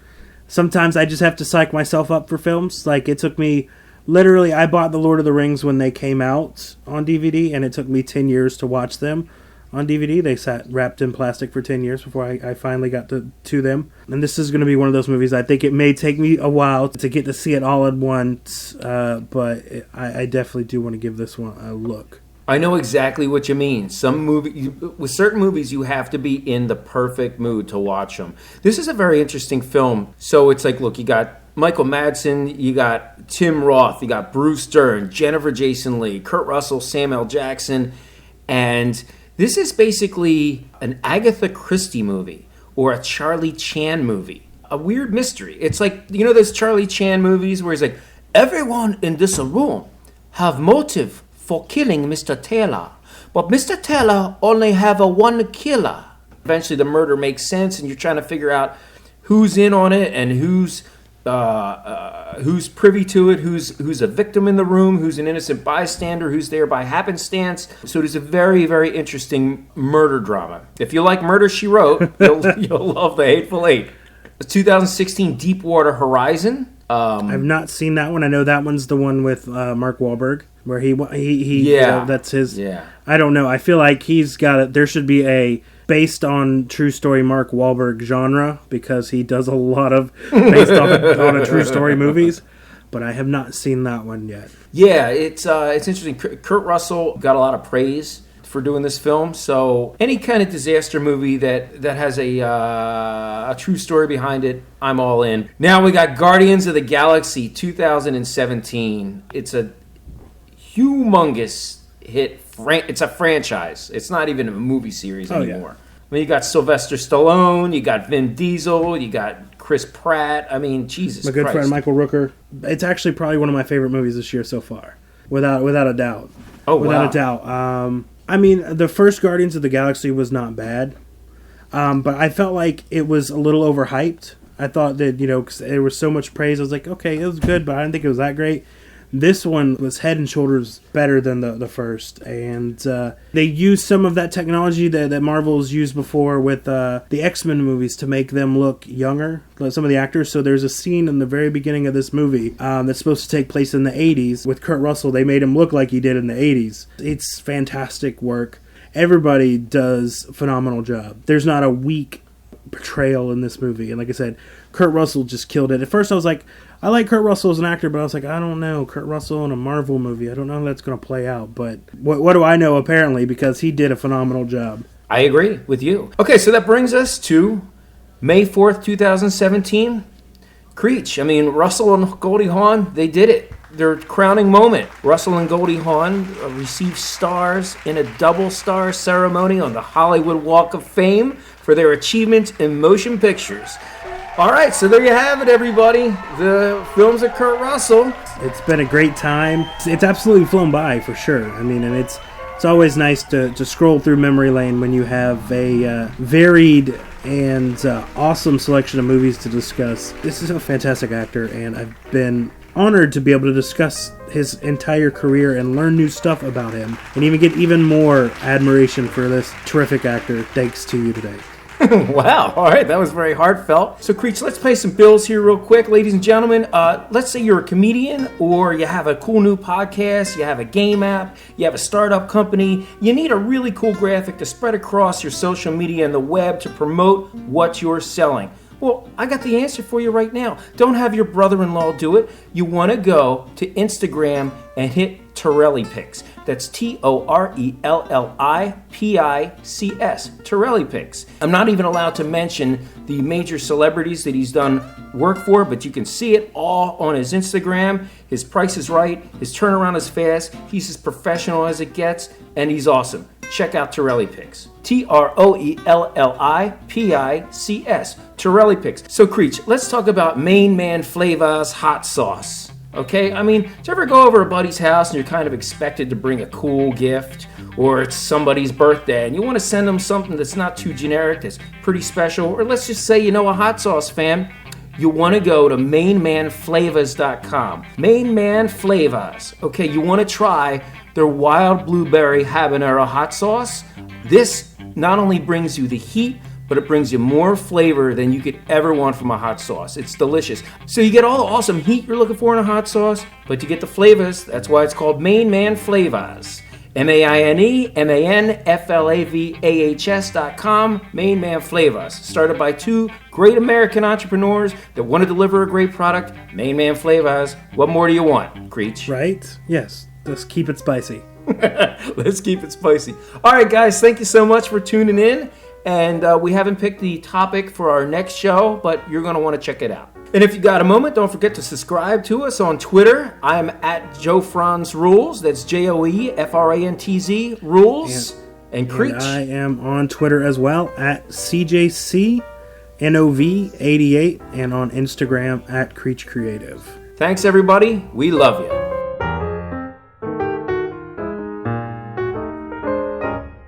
Sometimes I just have to psych myself up for films. Like, it took me... Literally, I bought The Lord of the Rings when they came out on DVD, and it took me 10 years to watch them on DVD. They sat wrapped in plastic for 10 years before I finally got to them. And this is going to be one of those movies I think it may take me a while to get to see it all at once, but I definitely do want to give this one a look. I know exactly what you mean. With certain movies, you have to be in the perfect mood to watch them. This is a very interesting film. So it's like, look, you got Michael Madsen, you got Tim Roth, you got Bruce Dern, Jennifer Jason Leigh, Kurt Russell, Samuel L. Jackson, and this is basically an Agatha Christie movie or a Charlie Chan movie. A weird mystery. It's like, you know those Charlie Chan movies where he's like, everyone in this room have motive for killing Mr. Taylor, but Mr. Taylor only have a one killer. Eventually the murder makes sense and you're trying to figure out who's in on it and who's privy to it, who's a victim in the room, who's an innocent bystander, who's there by happenstance. So it is a very, very interesting murder drama. If you like Murder, She Wrote, you'll love The Hateful Eight. The 2016 Deepwater Horizon. I've not seen that one. I know that one's the one with Mark Wahlberg, where he that's his. Yeah. I don't know. I feel like he's got it. There should be a based on true story Mark Wahlberg genre because he does a lot of based on a true story movies. But I have not seen that one yet. Yeah, it's interesting. Kurt Russell got a lot of praise for doing this film. So any kind of disaster movie that has a true story behind it, I'm all in. Now we got Guardians of the Galaxy 2017. It's a humongous hit. It's a franchise. It's not even a movie series anymore. Yeah. I mean, you got Sylvester Stallone, you got Vin Diesel, you got Chris Pratt. I mean, Jesus Christ. My good friend Michael Rooker. It's actually probably one of my favorite movies this year so far, without a doubt. Oh, without a doubt. I mean, the first Guardians of the Galaxy was not bad, but I felt like it was a little overhyped. I thought that, because there was so much praise, I was like, okay, it was good, but I didn't think it was that great. This one was head and shoulders better than the first, and they used some of that technology that Marvel's used before with the X-Men movies to make them look younger, some of the actors. So there's a scene in the very beginning of this movie that's supposed to take place in the 80s with Kurt Russell. They made him look like he did in the 80s. It's fantastic work. Everybody does a phenomenal job. There's not a weak portrayal in this movie, and like I said, Kurt Russell just killed it. At first I was like, I like Kurt Russell as an actor, but I was like, I don't know, Kurt Russell in a Marvel movie, I don't know how that's going to play out, but what do I know, apparently, because he did a phenomenal job. I agree with you. Okay, so that brings us to May 4th, 2017, CREECH. I mean, Russell and Goldie Hawn, they did it. Their crowning moment. Russell and Goldie Hawn received stars in a double star ceremony on the Hollywood Walk of Fame for their achievements in motion pictures. All right, so there you have it, everybody. The films of Kurt Russell. It's been a great time. It's absolutely flown by, for sure. I mean, and it's always nice to scroll through memory lane when you have a varied and awesome selection of movies to discuss. This is a fantastic actor, and I've been honored to be able to discuss his entire career and learn new stuff about him, and even get even more admiration for this terrific actor, thanks to you today. Wow. All right. That was very heartfelt. So, CREECH, let's pay some bills here real quick. Ladies and gentlemen, let's say you're a comedian or you have a cool new podcast, you have a game app, you have a startup company, you need a really cool graphic to spread across your social media and the web to promote what you're selling. Well, I got the answer for you right now. Don't have your brother-in-law do it. You want to go to Instagram and hit Torelli Pics. That's TORELLIPICS. Torelli Pics. I'm not even allowed to mention the major celebrities that he's done work for, but you can see it all on his Instagram. His price is right. His turnaround is fast. He's as professional as it gets, and he's awesome. check out Torelli Picks. TROELLIPICS. Torelli Picks. So, Creech, let's talk about Main Man Flavors hot sauce. Okay, I mean, do you ever go over a buddy's house and you're kind of expected to bring a cool gift, or it's somebody's birthday and you want to send them something that's not too generic, that's pretty special, or let's just say, a hot sauce fan? You want to go to mainmanflavors.com. Main Man Flavors. Okay, you want to try their wild blueberry habanero hot sauce. This not only brings you the heat, but it brings you more flavor than you could ever want from a hot sauce. It's delicious. So you get all the awesome heat you're looking for in a hot sauce, but you get the flavors. That's why it's called Main Man Flavors. MAINEMANFLAVAHS.com. Main Man Flavors. Started by two great American entrepreneurs that want to deliver a great product. Main Man Flavors. What more do you want, Creech? Right? Yes. Let's keep it spicy. Let's keep it spicy. All right, guys. Thank you so much for tuning in. And we haven't picked the topic for our next show, but you're going to want to check it out. And if you got a moment, don't forget to subscribe to us on Twitter. I'm at Joe Franz Rules. That's JOEFRANTZ Rules. And Creech. And I am on Twitter as well at CJCNOV88 and on Instagram at Creech Creative. Thanks, everybody. We love you.